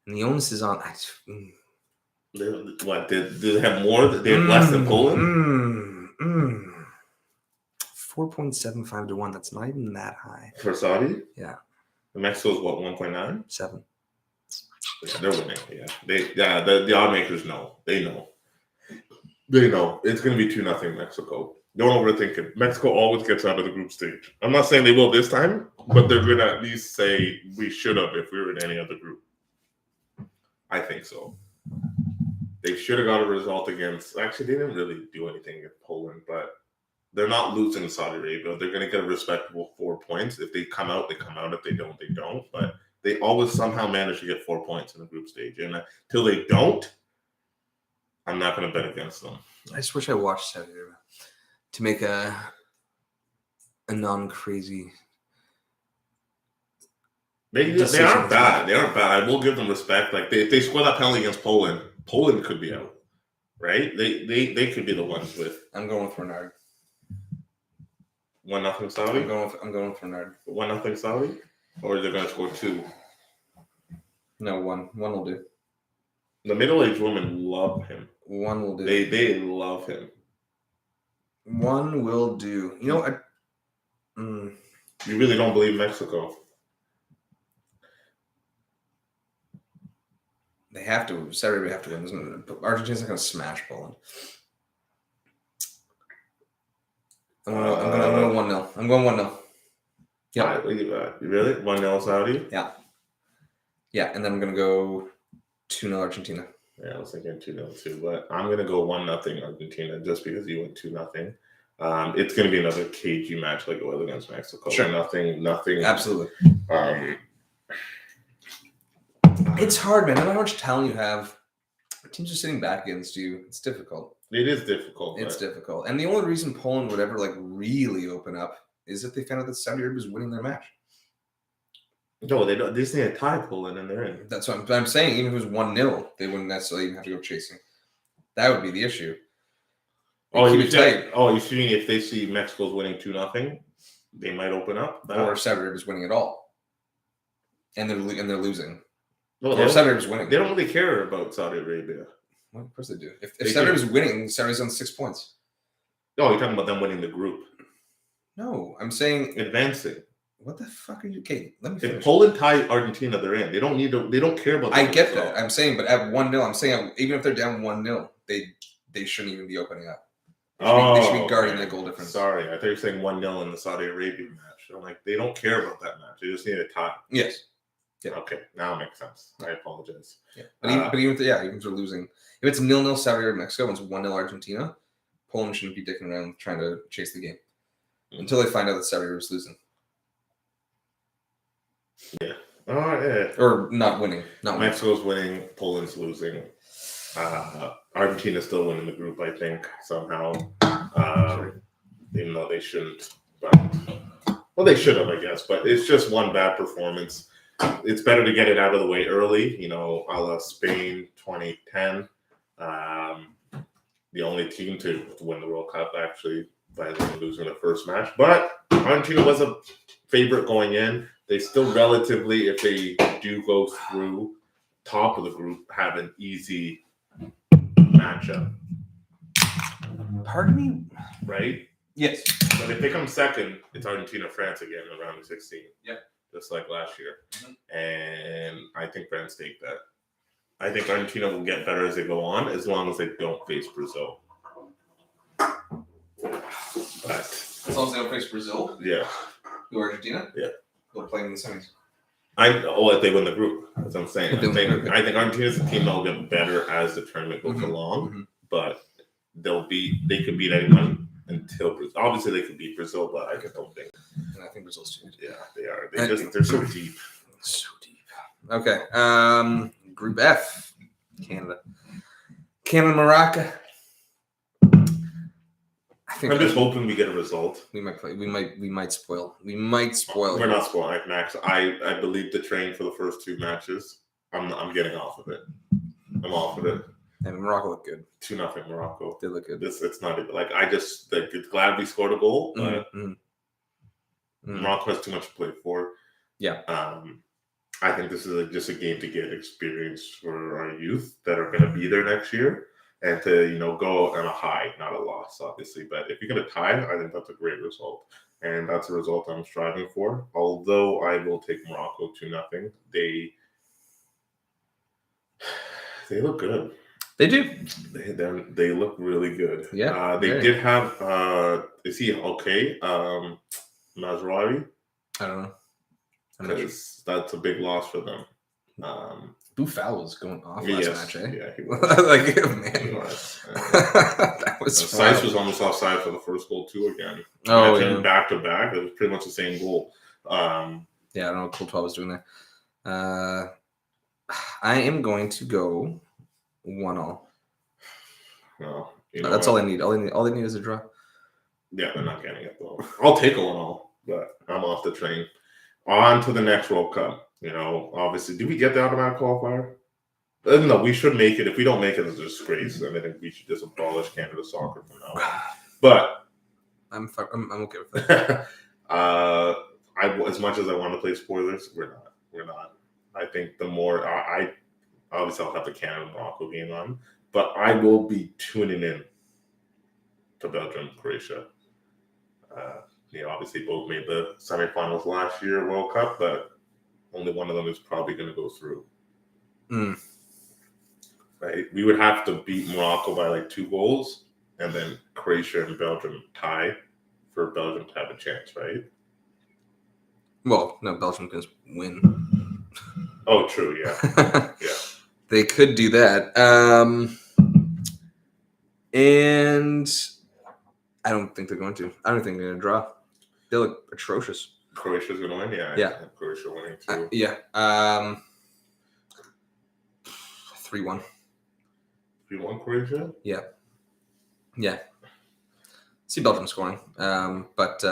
and the onus is on. What did they have more? They have less than Poland. 4.75 to 1. That's not even that high for Saudi. Yeah, Mexico's what 1.9? 7. Yeah, they're winning. Yeah, the odd makers know. They know. It's going to be 2-0 Mexico. Don't overthink it. Mexico always gets out of the group stage. I'm not saying they will this time, but they're going to at least say we should have if we were in any other group. I think so. They should have got a result against. Actually, they didn't really do anything against Poland, but they're not losing Saudi Arabia. They're going to get a respectable 4 points. If they come out, they come out. If they don't, they don't. But they always somehow manage to get 4 points in the group stage. And until they don't, I'm not going to bet against them. I just wish I watched Saudi Arabia to make a non-crazy. They aren't bad. They aren't bad. I will give them respect. Like if they score that penalty against Poland could be out, right? They could be the ones with. I'm going with Renard. 1-0 Saudi. I'm going with Renard. 1-0 Saudi, or is they going to score 2? No, 1. 1 will do. The middle-aged women love him. 1 will do. They love him. 1 will do. You really don't believe Mexico? They have to. Saudi Arabia have to win. Argentina's not going to smash Poland. I'm going 1-0. I'm going 1-0. Yeah. You really? 1-0 Saudi? Yeah. Yeah, and then I'm going to go 2-0 Argentina. Yeah, I was thinking 2-0 too, but I'm going to go 1-0 Argentina just because you went 2-0. It's going to be another cagey match like it was against Mexico. Sure. Nothing. Absolutely. It's hard, man. I don't know how much talent you have teams are sitting back against you. It's difficult. It is difficult. It's but difficult. And the only reason Poland would ever like really open up is if they found out that Saudi Arabia was winning their match. No, they don't. They just need a tie Poland and they're in. That's what I'm saying. Even if it was 1-0, they wouldn't necessarily even have to go chasing. That would be the issue. You mean if they see Mexico's winning 2-0, they might open up? Or Saudi Arabia's winning it all. And they're losing. No, or Saudi Arabia's winning. They don't really care about Saudi Arabia. Well, of course they do. If Saudi Arabia's winning, Saudi's on 6 points. No, you're talking about them winning the group. No, I'm saying advancing. What the fuck are you? Okay, let me finish. If Poland tie Argentina, they're in. They don't need to. They don't care about. I get that. I'm saying, but at 1-0, I'm saying even if they're down 1-0, they shouldn't even be opening up. They should be guarding that goal difference. Sorry, I thought you were saying 1-0 in the Saudi Arabia match. I'm like, they don't care about that match. They just need a tie. Yes. Yeah. Okay, now it makes sense. I apologize. Yeah, but even if they're losing, if it's 0-0 Saudi Arabia Mexico and it's 1-0 Argentina, Poland shouldn't be dicking around trying to chase the game until they find out that Saudi Arabia's losing. Yeah. Yeah. Or not winning. Mexico's winning. Poland's losing. Argentina's still winning the group, I think, somehow. Even though they shouldn't. Well, they should have, I guess. But it's just one bad performance. It's better to get it out of the way early, a la Spain 2010. The only team to win the World Cup, actually, by losing the first match. But Argentina was a favorite going in. They still relatively, if they do go through top of the group, have an easy matchup. Pardon me? Right? Yes. But if they come second, it's Argentina-France again in the round of 16. Yeah. Just like last year. Mm-hmm. And I think France take that. I think Argentina will get better as they go on, as long as they don't face Brazil. But as long as they don't face Brazil? Yeah. Who, Argentina? Yeah. They'll play in the semis. If they win the group. That's what I'm saying. I think Argentina's a team that will get better as the tournament goes along, but they could beat anyone until Brazil. Obviously, they could beat Brazil, but I don't think. And I think Brazil's too. Yeah, they are. They're so deep. So deep. Okay. Group F, Canada, Morocco. I'm just hoping we get a result. We might play. We might spoil. We're not spoiling, Max. I believe the train for the first two matches. I'm getting off of it. I'm off of it. And Morocco looked good. 2-0 Morocco. They look good. It's not even like it's glad we scored a goal, but Morocco has too much to play for. Yeah. I think this is just a game to get experience for our youth that are going to be there next year. And to, go on a high, not a loss, obviously. But if you're going to tie, I think that's a great result. And that's a result I'm striving for. Although I will take Morocco 2-0. They look good. They do. They look really good. Yeah. They did have, is he okay? Mazraoui? I don't know. Because that's a big loss for them. Boufal was going off last match, eh? Yeah, he was. Man. He was. That was Seiss was almost offside for the first goal, too, again. Oh, yeah. Back-to-back. It was pretty much the same goal. I don't know what Courtois was doing there. I am going to go 1-1. Well, that's all I need. All they need is a draw. Yeah, they're not getting it, though. I'll take a 1-1, but I'm off the train. On to the next World Cup. Obviously, do we get the automatic qualifier? No, we should make it. If we don't make it, it's a disgrace. I think we should just abolish Canada soccer from now on. But I'm okay with that. As much as I want to play spoilers, we're not. I think the more I obviously I'll have the Canada Morocco game on, but I will be tuning in to Belgium, Croatia. Obviously both made the semifinals last year World Cup, but only one of them is probably going to go through. Right? We would have to beat Morocco by 2 goals, and then Croatia and Belgium tie for Belgium to have a chance, right? Well, no, Belgium can win. Oh, true, yeah. Yeah. They could do that. And I don't think they're going to. I don't think they're going to draw. They look atrocious. Croatia's going to win? Yeah. Croatia winning, too. 3-1. 3-1 Croatia? Yeah. See Belgium scoring. But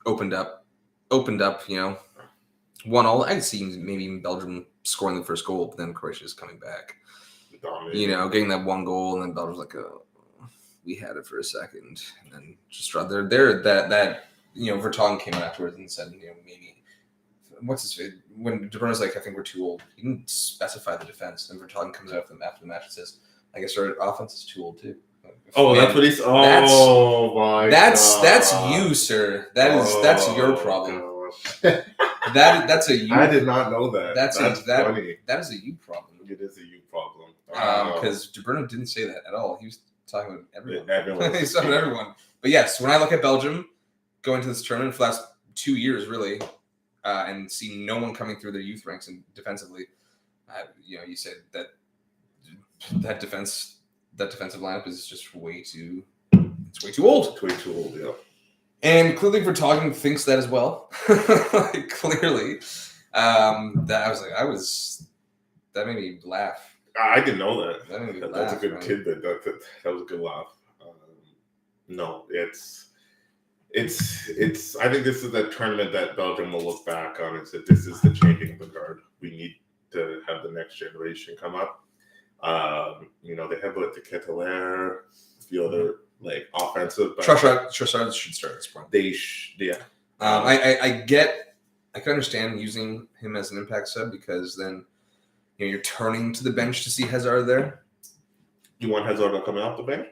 opened up, 1-1. I could see maybe even Belgium scoring the first goal, but then Croatia's coming back. Dominating. Getting that one goal, and then Belgium's like, oh, we had it for a second, and then just they're that Vertonghen came out afterwards and said, maybe what's his face? When De Bruyne's like, I think we're too old. He didn't specify the defense, and Vertonghen comes out after the match and says, I guess our offense is too old too. Oh, Man, that's what he's. Oh my! That's you, sir. That's your problem. That's a you. I did not know that. That's funny. That is a you problem. It is a you problem. Because De Bruyne didn't say that at all. He was talking about everyone. Everyone. He's talking about everyone. But yes, when I look at Belgium going to this tournament for the last 2 years, really, and see no one coming through their youth ranks and defensively, you said that defensive lineup is just way too old. It's way too old, yeah. And clearly Vertonghen thinks that as well. Clearly. That made me laugh. I didn't know that. That's a good tidbit. That was a good laugh. No, it's. I think this is a tournament that Belgium will look back on and say, this is the changing of the guard. We need to have the next generation come up. They have the Ketelaere, the other offensive. Trossard should start at this point. Yeah. I can understand using him as an impact sub because then you're turning to the bench to see Hazard there. You want Hazard to come off the bench?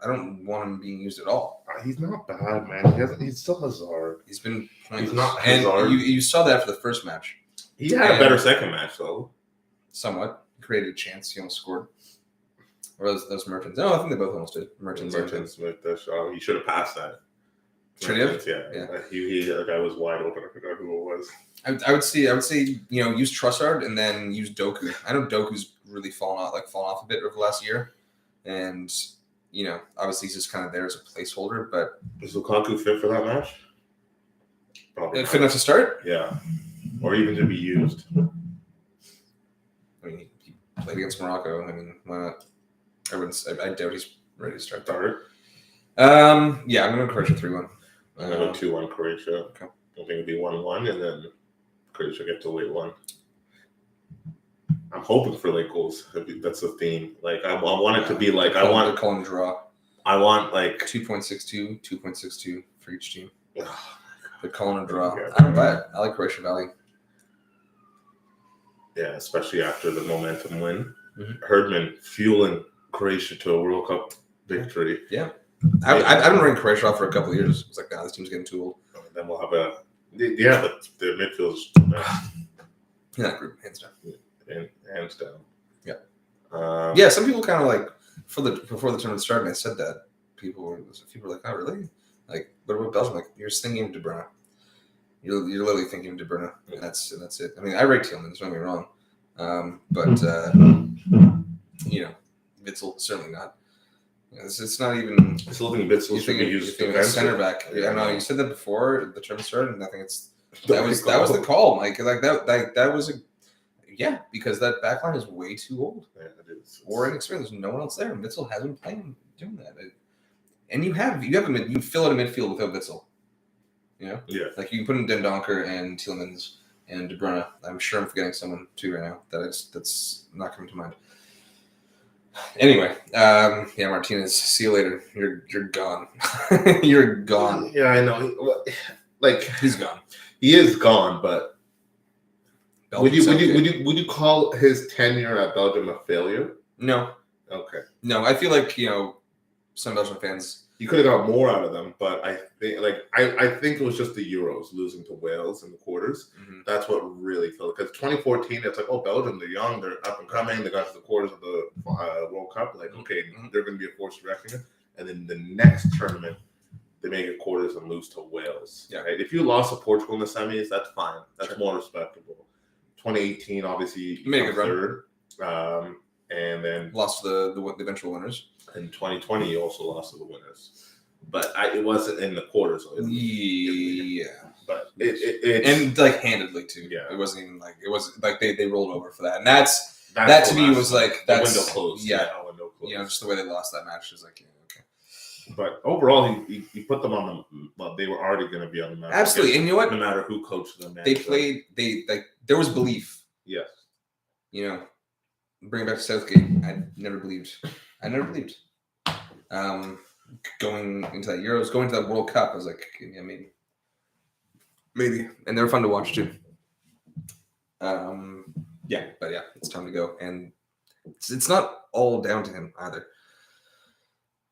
I don't want him being used at all. He's not bad, man. He's still Hazard. He's been pointless. He's not Hazard. And you saw that for the first match. He had a better second match, though. Somewhat. He created a chance. He almost scored. Or those Mertens. No, I think they both almost did. Mertens with the shot. He should have passed that. Should he have? Yeah. The guy was wide open. I forgot who it was. I would say use Trossard and then use Doku. I know Doku's really fallen off a bit over the last year, and obviously he's just kind of there as a placeholder. But is Lukaku fit for that match? Probably fit enough to start. Yeah, or even to be used. I mean, he played against Morocco. I mean, why not? I doubt he's ready to start. I'm going to Croatia 3-1. I'm going to go 2-1 Croatia. Okay. I think it'll be 1-1, and then Croatia get to late 1. I'm hoping for late goals. That's the theme. I want it to be they're calling draw. I want 2.62, 2.62 for each team. Oh, they're calling a draw. Okay. I don't buy it. I like Croatia Valley. Yeah, especially after the momentum win. Mm-hmm. Herdman fueling Croatia to a World Cup victory. Yeah. I've been running Croatia off for a couple of years. It's like, this team's getting too old. And then we'll have the midfield's in that group, hands down. Hands down. Yeah. Some people kind of before the tournament started, and I said that people were like, oh really? Like, what about Belgium? Like, you're just thinking of De Bruyne. You're literally thinking of De Bruyne, and that's it. I mean, I rate Tielemans, don't get me wrong, but Witzel certainly not. It's not even. I still think Witzel should be used as center back. Yeah, I know you said that before the tournament started, and I think that was the call, Mike. That was because that backline is way too old. Yeah, it is. Or inexperienced. There's no one else there. And Witzel hasn't played doing that. And you can fill out a midfield without Witzel. Yeah. You can put in Den Donker and Tielemans and De Bruyne. I'm sure I'm forgetting someone too right now that's not coming to mind. Anyway, Martinez, see you later. You're gone. You're gone. Yeah, I know. He's gone. He is gone, but would Belgium's you call his tenure at Belgium a failure? No. Okay. No, I feel like some Belgian fans. You could have got more out of them, but I think it was just the Euros losing to Wales in the quarters. Mm-hmm. That's what really killed it. Because 2014, it's like, oh, Belgium, they're young, they're up and coming, they got to the quarters of the World Cup. Okay, they're going to be a force to reckon with. And then the next tournament, they make it quarters and lose to Wales. Yeah. Right? If you lost to Portugal in the semis, that's fine. That's more respectable. 2018, obviously, made a good third. And then lost to the eventual winners. In 2020, you also lost to the winners, but it wasn't in the quarters. So but it and handedly too. Yeah, it wasn't even it was they rolled over for that, and that's That to me was like the that's window closed. Yeah, window closed. just the way they lost that match is like okay. But overall, he put them on the. Well, they were already going to be on the map. Absolutely, and you know what? No matter who coached them, they played. They like there was belief. Yes. Bring back to Southgate. I never believed. Going into that Euros, going to that World Cup, I was like, yeah, maybe, and they were fun to watch too. Yeah, but yeah, it's time to go, and it's not all down to him either.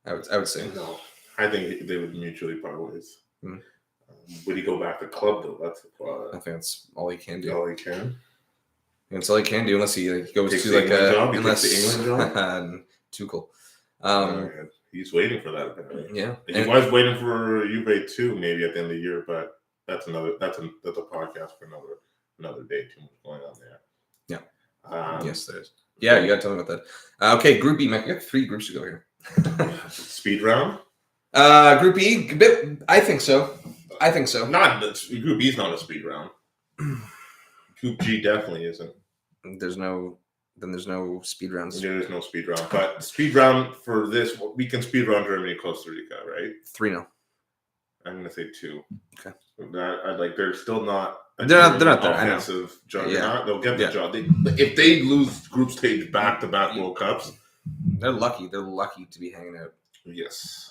I would say no. I think they would mutually part ways. Mm-hmm. Would he go back to club though? That's I think that's all he can do. All he can. That's all he can do unless he goes takes to like a job. Unless the England job. Too cool. He's waiting for that apparently. Yeah, he was waiting for Juve too, maybe at the end of the year, but that's a podcast for another day. Too much going on there. Yeah. Yes, there is. Yeah, you got to tell me about that. Okay, Group B. Mike, we got 3 groups to go here. Speed round. Group E. I think so. Not Group B is not a speed round. Group G definitely isn't. There's no speed rounds. There is no speed round. But speed round for this, we can speed round Germany, Costa Rica, right? 3-0. I'm gonna say 2. Okay. They're still not. They're not there. Offensive juggernaut. Yeah. They'll get the job. If they lose group stage back-to-back World Cups, they're lucky. They're lucky to be hanging out. Yes.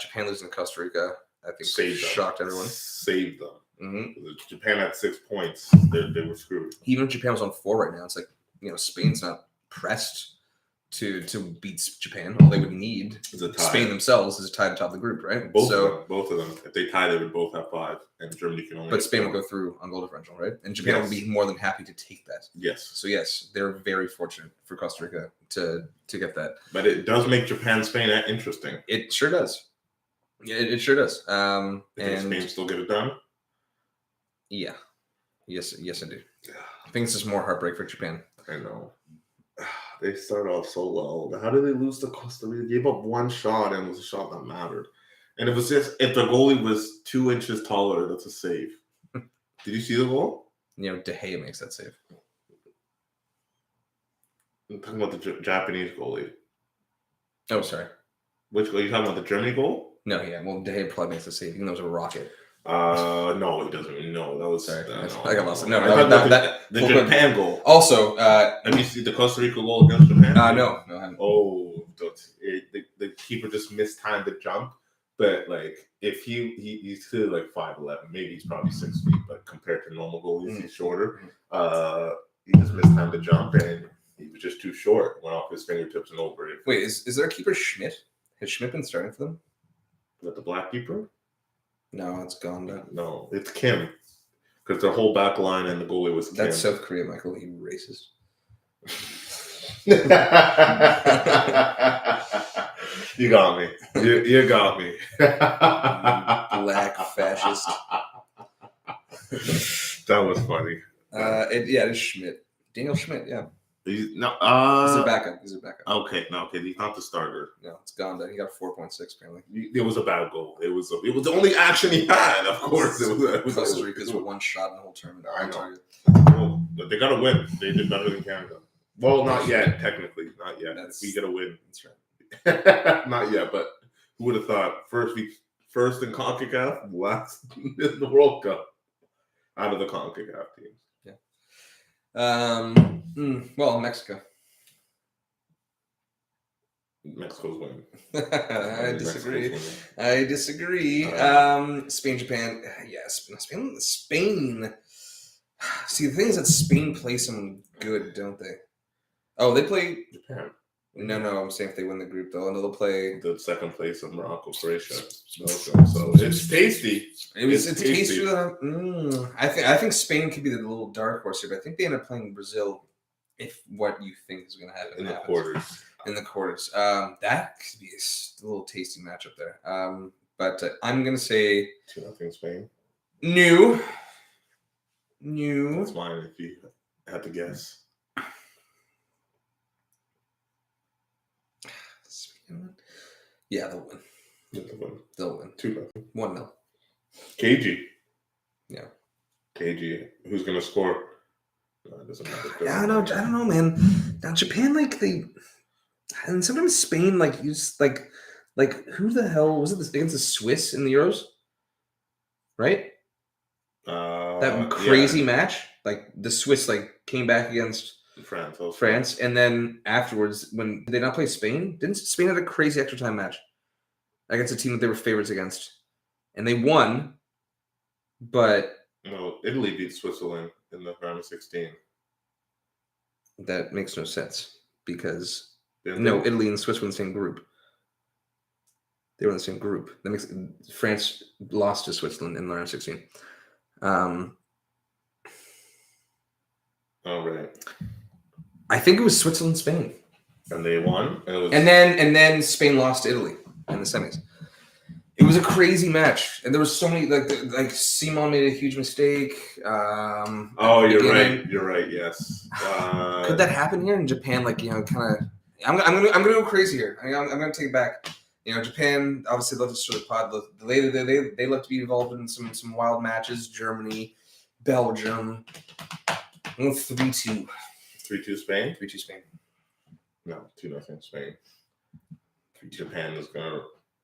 Japan losing to Costa Rica, I think, shocked everyone. Saved them. Mm-hmm. Japan had 6 points. They were screwed. Even if Japan was on 4 right now, it's like Spain's not pressed to beat Japan. All they would need Spain themselves is a tie to top of the group, right? Both of them. If they tie, they would both have 5, and Germany can only. But Spain will go through on goal differential, right? And Japan will be more than happy to take that. Yes. So yes, they're very fortunate for Costa Rica to get that. But it does make Japan-Spain interesting. It sure does. Yeah, it sure does. And Spain still get it done. Yeah. Yes, I do. I think it's just more heartbreak for Japan. I know. They started off so well. How did they lose to Costa Rica? They gave up 1 shot, and it was a shot that mattered. And it was just if the goalie was 2 inches taller, that's a save. Did you see the goal? De Gea makes that save. I'm talking about the Japanese goalie. Oh, sorry. Which goal? You talking about the Germany goal? No, yeah. Well, De Gea probably makes the save, even though it was a rocket. No, he doesn't. No, that was. Sorry, no, I got lost. No, the Japan goal. Also, have you seen the Costa Rica goal against Japan? No, I haven't. Oh, the keeper just mistimed the jump. But if he's clearly 5'11", maybe he's probably 6 feet, but compared to normal goalies, he's shorter. He just mistimed the jump, and he was just too short. Went off his fingertips and over it. Wait, is there a keeper Schmidt? Has Schmidt been starting for them? Is that the black keeper? No, it's gone now. No, it's Kim. Because their whole back line and the goalie was Kim. That's South Korea, Michael. You racist. You got me. You got me. Black fascist. That was funny. It is Schmidt. Daniel Schmidt, yeah. He's a backup. Okay, he's not the starter. No, it's gone. He got 4.6 apparently. It was a bad goal. It was the only action he had. Of course, it was Costa Rica's 1 shot in the whole tournament. I know. Well, they got to win. They did better than Canada. Well, not yet. Technically, not yet. We got to win. That's right. Not yet, but who would have thought? First in CONCACAF, last in the World Cup out of the CONCACAF teams. Well, Mexico. Mexico's winning. I disagree. Spain, Japan. Yes, Spain. See, the thing is that Spain plays some good, don't they? Oh, they play Japan. No, I'm saying if they win the group though, and they'll play the second place of Morocco, Croatia. So it's tasty. It's tasty. I think Spain could be the little dark horse here, but I think they end up playing Brazil. If what you think is going to happen in the quarters. That could be a little tasty matchup there. But I'm going to say 2-0 Spain. New. That's mine if you had to guess. Yeah, they'll win. 2-0. 1-0. KG. Yeah. KG. Who's going to score? It doesn't matter. I don't know, man. Now Japan, like and sometimes Spain, like you just like who the hell was it against the Swiss in the Euros, right? That crazy match, like the Swiss like came back against France, and then afterwards, when did they not play Spain? Didn't Spain have a crazy extra time match against a team that they were favorites against, and they won, but no, Italy beat Switzerland in the round of 16. That makes no sense because Didn't no, they? Italy and Swiss were in the same group. They were in the same group. That makes France lost to Switzerland in the round of 16. Oh, right. I think it was Switzerland, Spain, and they won. And then Spain lost to Italy in the semis. It was a crazy match, and there was so many like Simon made a huge mistake. Oh, you're right. You're right. Yes. Could that happen here in Japan? Like kind of. I'm gonna go crazy here. I'm gonna take it back. Japan obviously love to sort of pod. They love to be involved in some wild matches. Germany, Belgium. 3-2. 3-2 Spain. 3-2 Spain. No, 2-0 Spain. Japan is gonna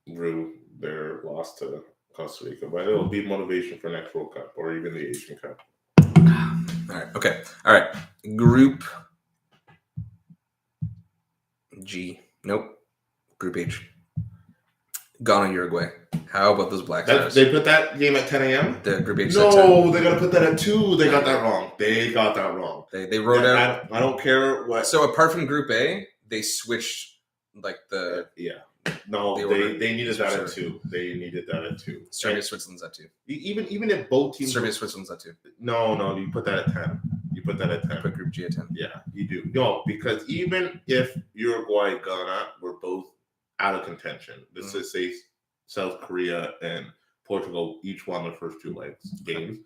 rue their loss to Costa Rica, but it'll be motivation for next World Cup or even the Asian Cup. All right. Okay. All right. Group G. Nope. Group H. Ghana, Uruguay. How about those Black Stars? They put that game at 10 a.m.? The Group H. No, they're going to put that at 2. They got that wrong. They wrote out. I don't care what. So apart from Group A, they switched like the. Yeah. No, they needed that at 2. They needed that at 2. Serbia, Switzerland's at 2. Even if both teams. Serbia, Switzerland's at 2. No, you put that at 10. You put that at 10. Put Group G at 10. Yeah, you do. No, because even if Uruguay, Ghana were both out of contention, let's just say South Korea and Portugal each won their first 2 games,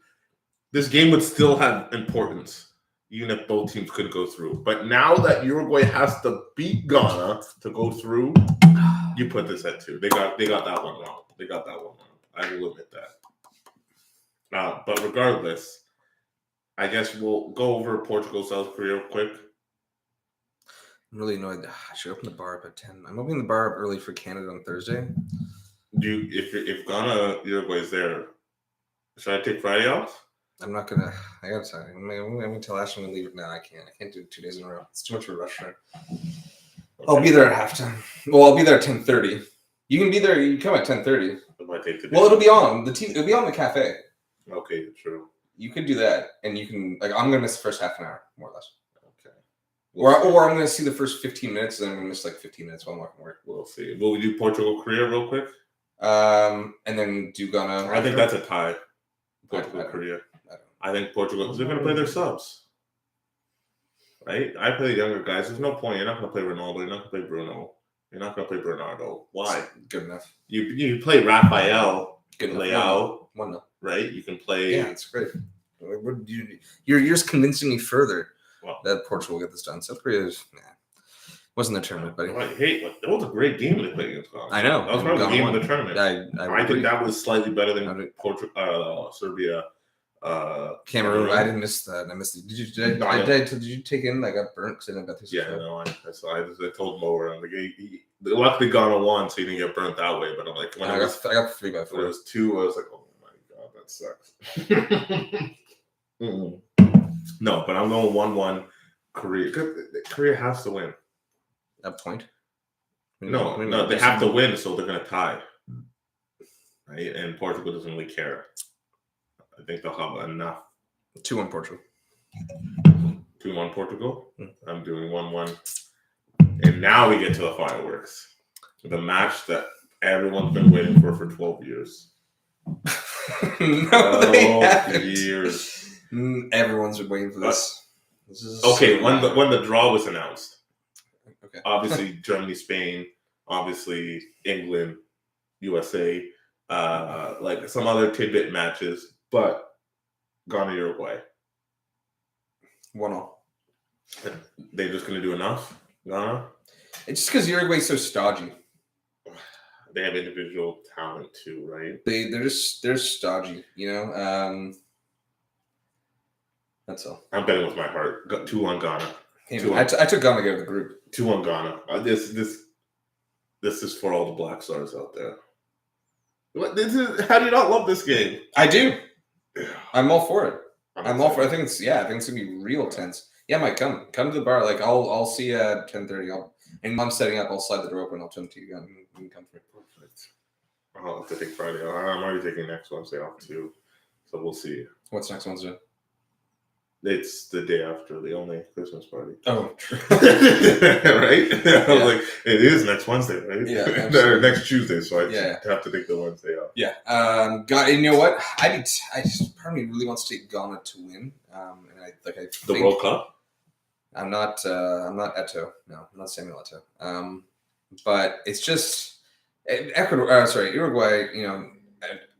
this game would still have importance, even if both teams couldn't go through. But now that Uruguay has to beat Ghana to go through, you put this at 2. They got that one wrong. I will admit that. But regardless, I guess we'll go over Portugal, South Korea real quick. I'm really annoyed. I should open the bar up at 10. I'm opening the bar up early for Canada on Thursday. If Ghana, Uruguay is there, should I take Friday off? I'm not gonna. I gotta tell you. I'm gonna tell Ashley I'm gonna leave it now. I can't do it 2 days in a row. It's too much of a rush hour. Okay. I'll be there at halftime. Well, I'll be there at 10:30. You can be there. You can come at 10:30. Well, it'll be on the team. It'll be on the cafe. Okay, true. You could do that, and you can I'm gonna miss the first half an hour, more or less. Okay. Or I'm gonna see the first 15 minutes, and then I'm gonna miss 15 minutes while I'm walking work. We'll see. Will we do Portugal, Korea real quick? And then do Ghana. I think that's a tie. Portugal, Korea. I think Portugal, because they're going to play their subs. Right? I play the younger guys. There's no point. You're not going to play Ronaldo. You're not going to play Bruno. You're not going to play Bernardo. Why? Good enough. You play Raphael. Good enough. Leao. 1-0. Right? You can play. Yeah, it's great. You're just convincing me further that Portugal will get this done. South Korea wasn't the tournament, buddy. That was a great game they played against Ghana. I know. That was probably the game of the tournament. I think that was slightly better than Serbia. Cameroon. I didn't miss that. I missed it. Did you take in? I got burnt because I didn't bet this. Yeah, no, I told Mo, I'm like, luckily Ghana won, so you didn't get burnt that way. But I'm like, when I got 3-4. When it was 2, I was like, oh my god, that sucks. No, but I'm going 1-1. Korea has to win. That point? No, they have to win, so they're going to tie. Right? And Portugal doesn't really care. I think they'll have enough. 2-1 Portugal. 2-1 Portugal? I'm doing 1-1. And now we get to the fireworks. The match that everyone's been waiting for 12 years. No, they haven't. Years. Everyone's been waiting for this. Okay, when the draw was announced. Okay. Obviously, Germany, Spain. Obviously, England, USA. Like some other tidbit matches. But Ghana, Uruguay. 1-0. They're just going to do enough, Ghana? It's just because Uruguay's so stodgy. They have individual talent too, right? They're stodgy, you know. That's all. I'm betting with my heart. Got 2-1 Ghana. Hey, I took Ghana to get out of the group. 2-1 Ghana. This is for all the Black Stars out there. What? How do you not love this game? I do. I'm all for it. I'm all for it. I think it's gonna be real tense. Yeah, Mike, come to the bar. Like I'll see you at 10:30. And I'm setting up. I'll slide the door open. I'll turn to you. You can come through. Perfect. I'll have to take Friday. I'm already taking next Wednesday off too, so we'll see. What's next Wednesday? It's the day after the only Christmas party. Oh, true. Right? I was like, it is next Wednesday, right? Yeah. Or next Tuesday, so I have to take the Wednesday off. Yeah. You know what? I just part of me really wants to take Ghana to win. And I think the World Cup. I'm not Eto'o. No, I'm not Samuel Eto'o. But it's just Ecuador. Uruguay. You know,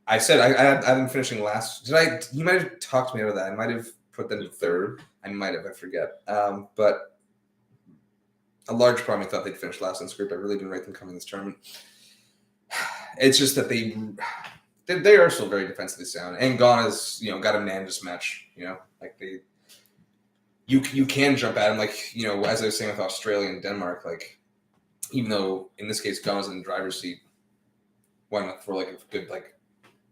I said I've been finishing last. You might have talked me out of that. I might have put them third. I might have. I forget. But a large part of me thought they'd finish last in this group. I really didn't rate them coming this tournament. It's just that they are still very defensively sound, and Ghana's got a man just match. Like you can jump at them, like as I was saying with Australia and Denmark, like even though in this case Ghana's in the driver's seat, why not throw like a good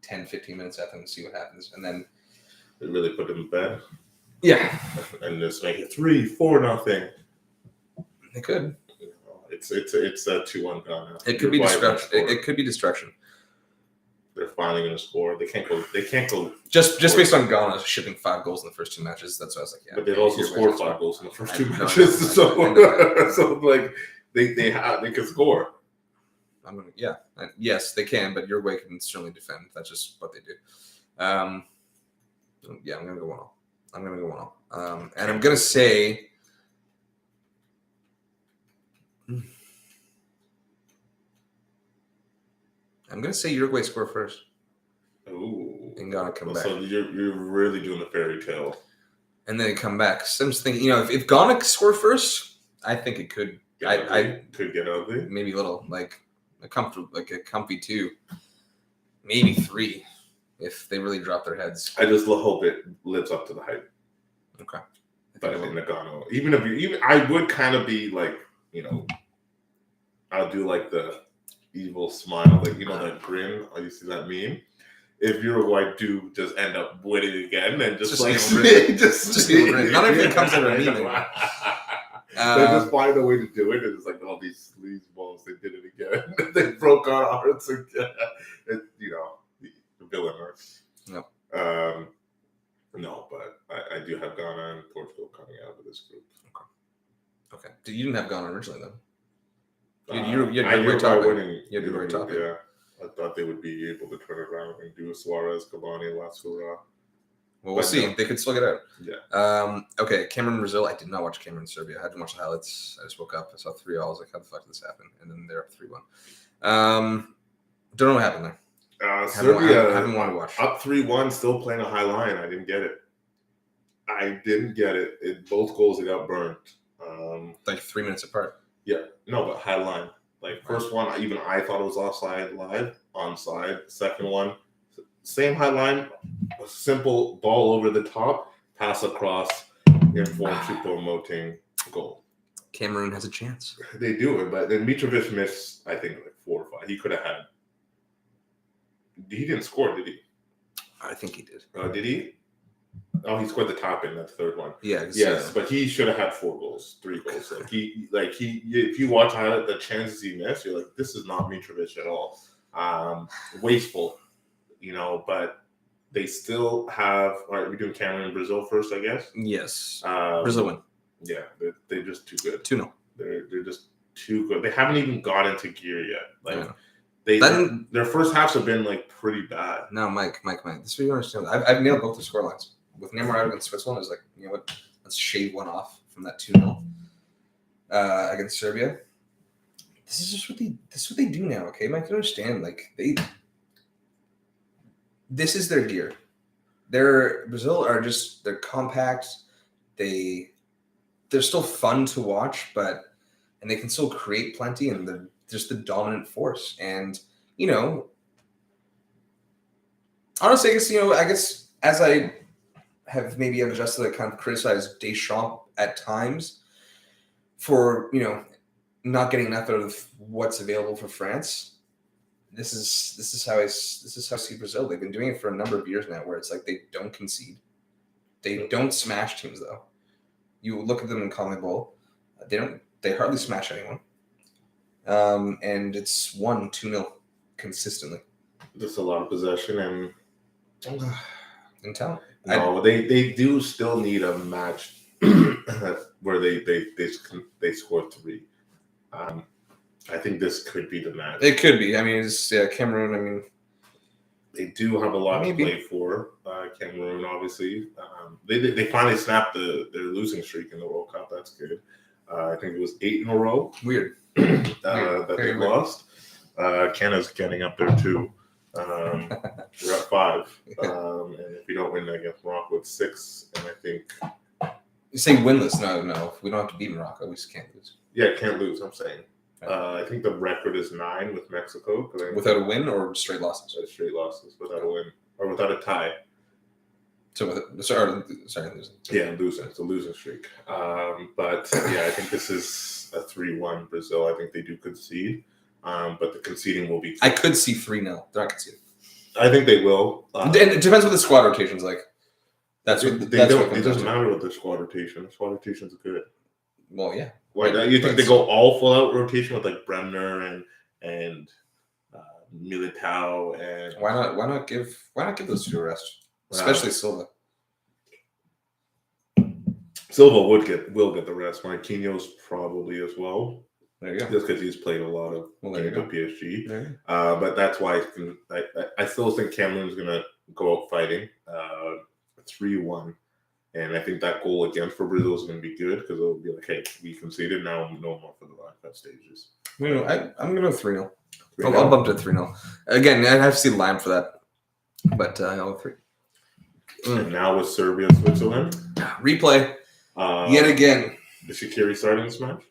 10-15 minutes at them and see what happens, and then they really put them in bed. Yeah, and just make it 3-4 nothing. They could. It's a 2-1 Ghana. It could be destruction. It could be destruction. They're finally going to score. They can't go. Just based on Ghana shipping 5 goals in the first 2 matches. That's what I was like. Yeah. But they've also scored 5 goals in the first 2 matches. So like they can score. Yes, they can. But Uruguay can certainly defend. That's just what they do. I'm gonna go 1-0. I'm gonna go 1-0. And I'm gonna say. I'm going to say Uruguay score first. Ooh. And Ghana come back. So you're really doing the fairy tale. And then come back. So I'm just thinking, if Ghana score first, I think it could. Could get ugly. Maybe a little, a comfy 2. Maybe 3 if they really drop their heads. I just hope it lives up to the hype. Okay. But in the Ghana, even I would kind of be I'll do the evil smile, that grin. You see that meme? If Uruguay do just end up winning again, and just none of it comes out of a meme. They just find a way to do it, and it's all these sleazeballs. They did it again. They broke our hearts again. The villain arc. Yep. No, but I do have Ghana and Portugal coming out of this group. Okay. You didn't have Ghana originally, though. You had winning. topic. Yeah, I thought they would be able to turn it around and do Suarez, Cavani, Lasura. Well, we'll see. No. They could still get out. Yeah. Okay, Cameroon, Brazil. I did not watch Cameroon, Serbia. I had to watch the highlights. I just woke up. I saw 3-0. I was like, how the fuck did this happen? And then they're up 3-1. Don't know what happened there. Serbia, I haven't wanted to watch. Up 3-1, still playing a high line. I didn't get it. Both goals, they got burnt. 3 minutes apart. Yeah, no, but high line. First one, even I thought it was offside, onside. Second one, same high line, a simple ball over the top, pass across, inform Choupo-Moting goal. Cameroon has a chance. They do it, but then Mitrovic missed, I think, 4 or 5. He could have had. He didn't score, did he? I think he did. Did he? Oh, he scored the top in that third one. Yeah. Yes, but he should have had 3 goals. If you watch highlight the chances he missed, you're like, this is not Mitrovic at all. Wasteful, but they still have. All right, we're doing Cameroon and Brazil first, I guess. Yes. Brazil win. Yeah, they're just too good. 2-0. They're just too good. They haven't even got into gear yet. Their first halves have been pretty bad. No, Mike. This is what you understand. I've nailed both the scorelines. With Neymar out against Switzerland, I was like, you know what? Let's shave one off from that 2-0 against Serbia. This is what they do now. Okay, Mike, you understand? This is their gear. Brazil are they're compact. They're still fun to watch, and they can still create plenty, and they're just the dominant force. And honestly, I guess as I have maybe adjusted to kind of criticize Deschamps at times for not getting enough out of what's available for France. This is how I see Brazil. They've been doing it for a number of years now, where it's like they don't concede, they don't smash teams though. You look at them in CONMEBOL, they hardly smash anyone, and it's 1-2-0 consistently. Just a lot of possession and talent. No, they do still need a match where they score 3. I think this could be the match. It could be. I mean, Cameroon. I mean, they do have a lot to play for. Cameroon, obviously, they finally snapped their losing streak in the World Cup. That's good. I think it was 8 in a row. Weird. That they lost. Canada's getting up there too. We're at 5, and if you don't win against Morocco, it's 6. And I think you say winless. No, we don't have to beat Morocco. We just can't lose. Yeah, can't lose. I'm saying. I think the record is 9 with Mexico. Without a win or straight losses? Straight losses, without a win or without a tie. So sorry, losing. Yeah, losing. It's a losing streak. But yeah, I think this is a 3-1 Brazil. I think they do concede. But the conceding will be. I could see 3-0. They're not conceding. I think they will. And it depends what the squad rotation's like. That's what it doesn't matter what the squad rotation. The squad rotation's good. Well, yeah. Why not? You think they go all full out rotation with like Bremner and Militao and why not give those 2 a rest, especially Silva. Silva will get the rest. Marquinhos probably as well. There you go. Just because he's played a lot of games with PSG. But that's why I still think Cameroon's going to go out fighting 3-1. And I think that goal again for Brazil is going to be good because it'll be like, hey, we conceded, now no more for the knockout stages. I'm going to go 3-0. I'll bump to 3-0. Again, I have to see the line for that. But I'll go 3. And now with Serbia, Switzerland. Replay. Yet again. Is Shaqiri starting this match?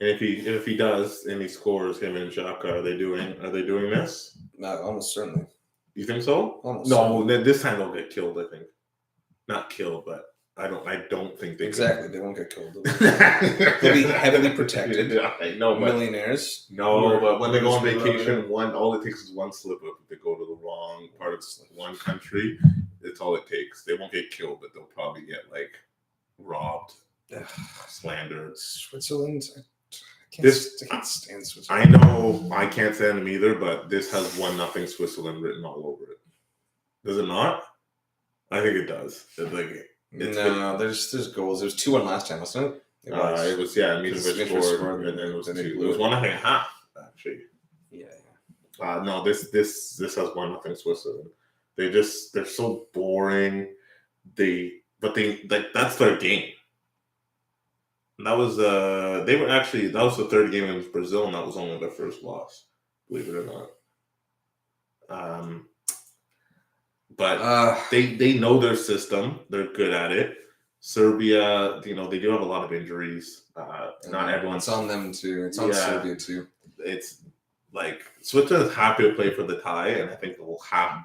And if he does and he scores, him and Xhaka, are they doing this? No, almost certainly. You think so? Almost no, certainly. This time they'll get killed. I think, not killed, but I don't think they exactly. They won't get killed. They'll be heavily protected. Yeah, I know, millionaires. No, but when they go on vacation, all it takes is one slip up. If they go to the wrong part of one country, it's all it takes. They won't get killed, but they'll probably get like robbed, slandered. Switzerland. I can't stand Switzerland. I know I can't stand them either, but this has 1-0 Switzerland written all over it. Does it not? I think it does. There's goals. There's 2-1 last time, wasn't it? It was Mitrovic scored, and then it was 2. It was 1-0 half actually. Yeah. No, this has 1-0 Switzerland. They're so boring. That's their game. And that was that was the 3rd game against Brazil, and that was only their first loss, believe it or not. But they know their system; they're good at it. Serbia, they do have a lot of injuries. Not everyone's on them too. It's on Serbia too. It's like Switzerland's happy to play for the tie, and I think they'll have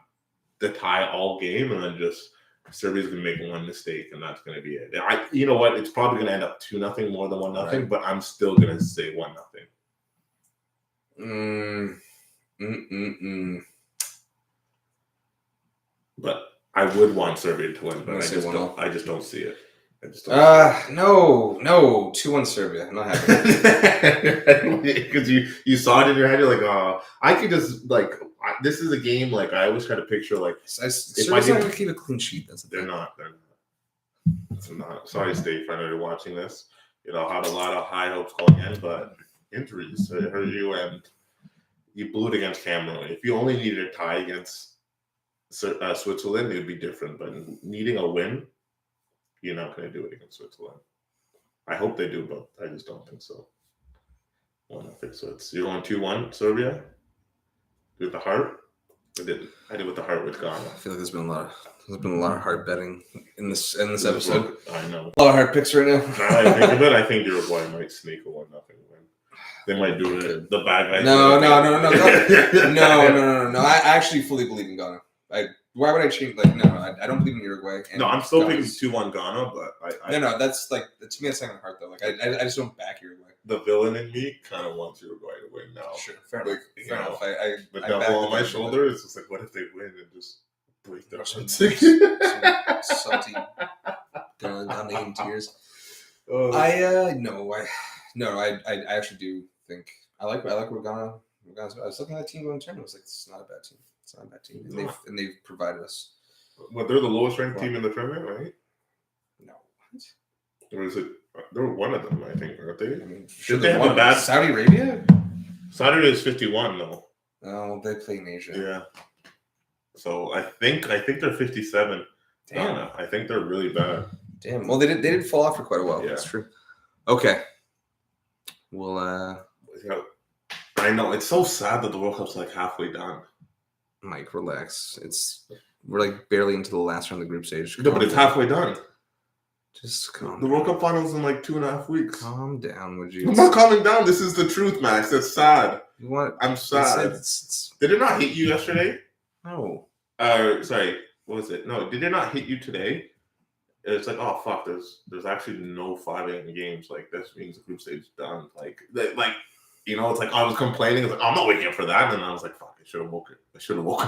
the tie all game, and then just. Serbia's going to make one mistake, and that's going to be it. You know what? It's probably going to end up 2-0 more than 1-0, right. But I'm still going to say 1-0. But I would want Serbia to win, but I just don't see it. No, 2-1 Serbia. I'm not happy. Because you saw it in your head, you're like, oh, I could just this is a game like I always try to picture like Serbia's not going to keep a clean sheet. They're not. Sorry, Steve. I know you're watching this. Had a lot of high hopes going in, but injuries hurt you, and you blew it against Cameroon. If you only needed a tie against Switzerland, it would be different. But needing a win, you're not going to do it against Switzerland. I hope they do, but I just don't think so. Well, I think so. You're going 2-1 Serbia. With the heart, I did with the heart with Ghana. I feel like there's been a lot of heart betting in this episode. I know. A lot of heart picks right now. Now I think of it, I think Uruguay might sneak a 1-0 win. They might do it. The bad guys. No. I actually fully believe in Ghana. Why would I change? Like, no, I don't believe in Uruguay. And No, I'm still picking Ghana's- 2-1 Ghana, but No, that's like to me. That's second heart though. Like, I just don't back Uruguay. the villain in me kind of wants Uruguay to win now. Sure, fair Like, enough. you Fair know, enough. The I devil back on the my devil, shoulder is just like, what if they win and just break their Some- hearts? some salty, down in tears. Oh, I actually do think I like what Ghana. I was looking at that team going to tournament. I was like, it's not a bad team. It's not a bad team, and they've provided us. Well, they're the lowest ranked team in the tournament, right? No, Or is it? They were one of them, I think, aren't they? I mean, sure, Did they have a bad? Saudi Arabia? Saturday is 51 though. Oh, they play in Asia. Yeah. So I think they're 57. Damn. Ghana. I think they're really bad. Damn. Well, they did fall off for quite a while. Yeah. That's true. Okay. Well, Yeah. I know it's so sad that the World Cup's like halfway done. Mike, relax. We're like barely into the last round of the group stage. No, but it's halfway done. Just calm. The World Cup finals in like 2.5 weeks. Calm down, would you? I'm not calming down. This is the truth, Max. That's sad. You want? I'm sad. Did it not hit you yesterday? No. Sorry. What was it? No, did it not hit you today? It's like, oh fuck, there's actually no 5 a.m. games. Like this means the group stage is done. Like you know, it's like I was complaining. It's like I'm not waking up for that, and I was like, fuck, I should have woken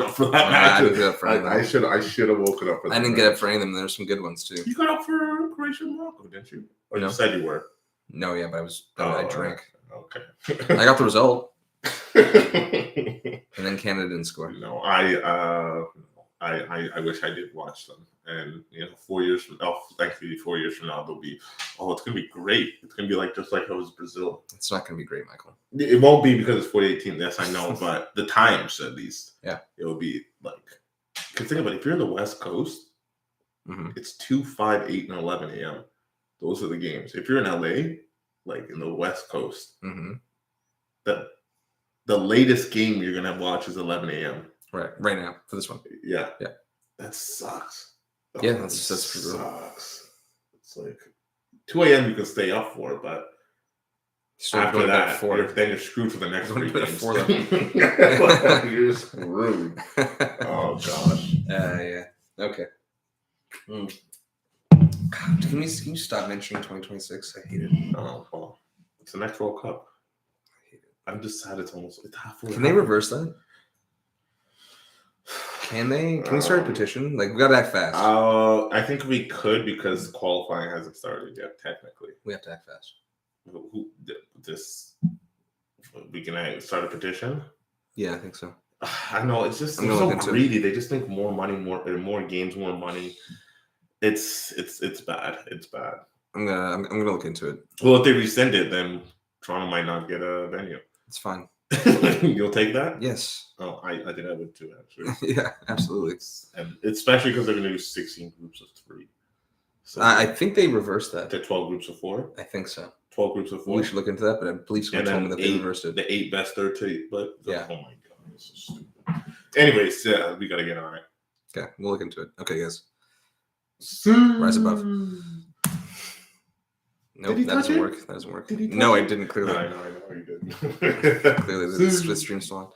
up for that. I didn't get up for any of them. I should have woken up for that. I didn't get up for any of them. There's some good ones too. You got up for Croatia and Morocco, didn't you? Or No. you said you were. No, yeah, but I drank. Okay. I got the result, and then Canada didn't score. No, I wish I did watch them. And 4 years from now, thankfully 4 years from now, they'll be, it's gonna be great. It's gonna be like just like it was Brazil. It's not gonna be great, Michael. It won't be because it's 2018. Yes, I know, but the times at least, yeah, it will be like. Because think about it, if you're in the West Coast, it's 2, 5, 8, and 11 a.m. Those are the games. If you're in LA, like in the West Coast, the latest game you're gonna watch is 11 a.m. Right now for this one. Yeah. That sucks. Yeah, that's sucks. It's like 2 a.m. you can stay up for, but after that, then you're screwed for the next 3 games. You're screwed. Oh gosh. Yeah. Okay. Can you stop mentioning 2026? I hate it. Oh well, it's the next World Cup. I hate it. I'm just sad it's halfway. Can they reverse that? Can they? Can we start a petition? Like, we gotta act fast. I think we could because qualifying hasn't started yet. Technically, we have to act fast. We can start a petition. Yeah, I think so. I know it's just they're so greedy. They just think more money, more games, more money. It's bad. It's bad. I'm gonna look into it. Well, if they rescind it, then Toronto might not get a venue. It's fine. You'll take that? Yes. Oh, I think I would too, actually. Yeah, absolutely. And especially because they're going to do 16 groups of 3. So I think they reversed that. To 12 groups of 4? I think so. 12 groups of 4? We should look into that, but I believe someone told me that they reversed it. The 8 best 13. But yeah. Oh my God, this is stupid. Anyways, we got to get on it. Okay, we'll look into it. Okay, guys. Soon. Rise above. Nope, that doesn't work. That doesn't work. No, I didn't clearly. No, I know you didn't. Clearly, the stream's still on.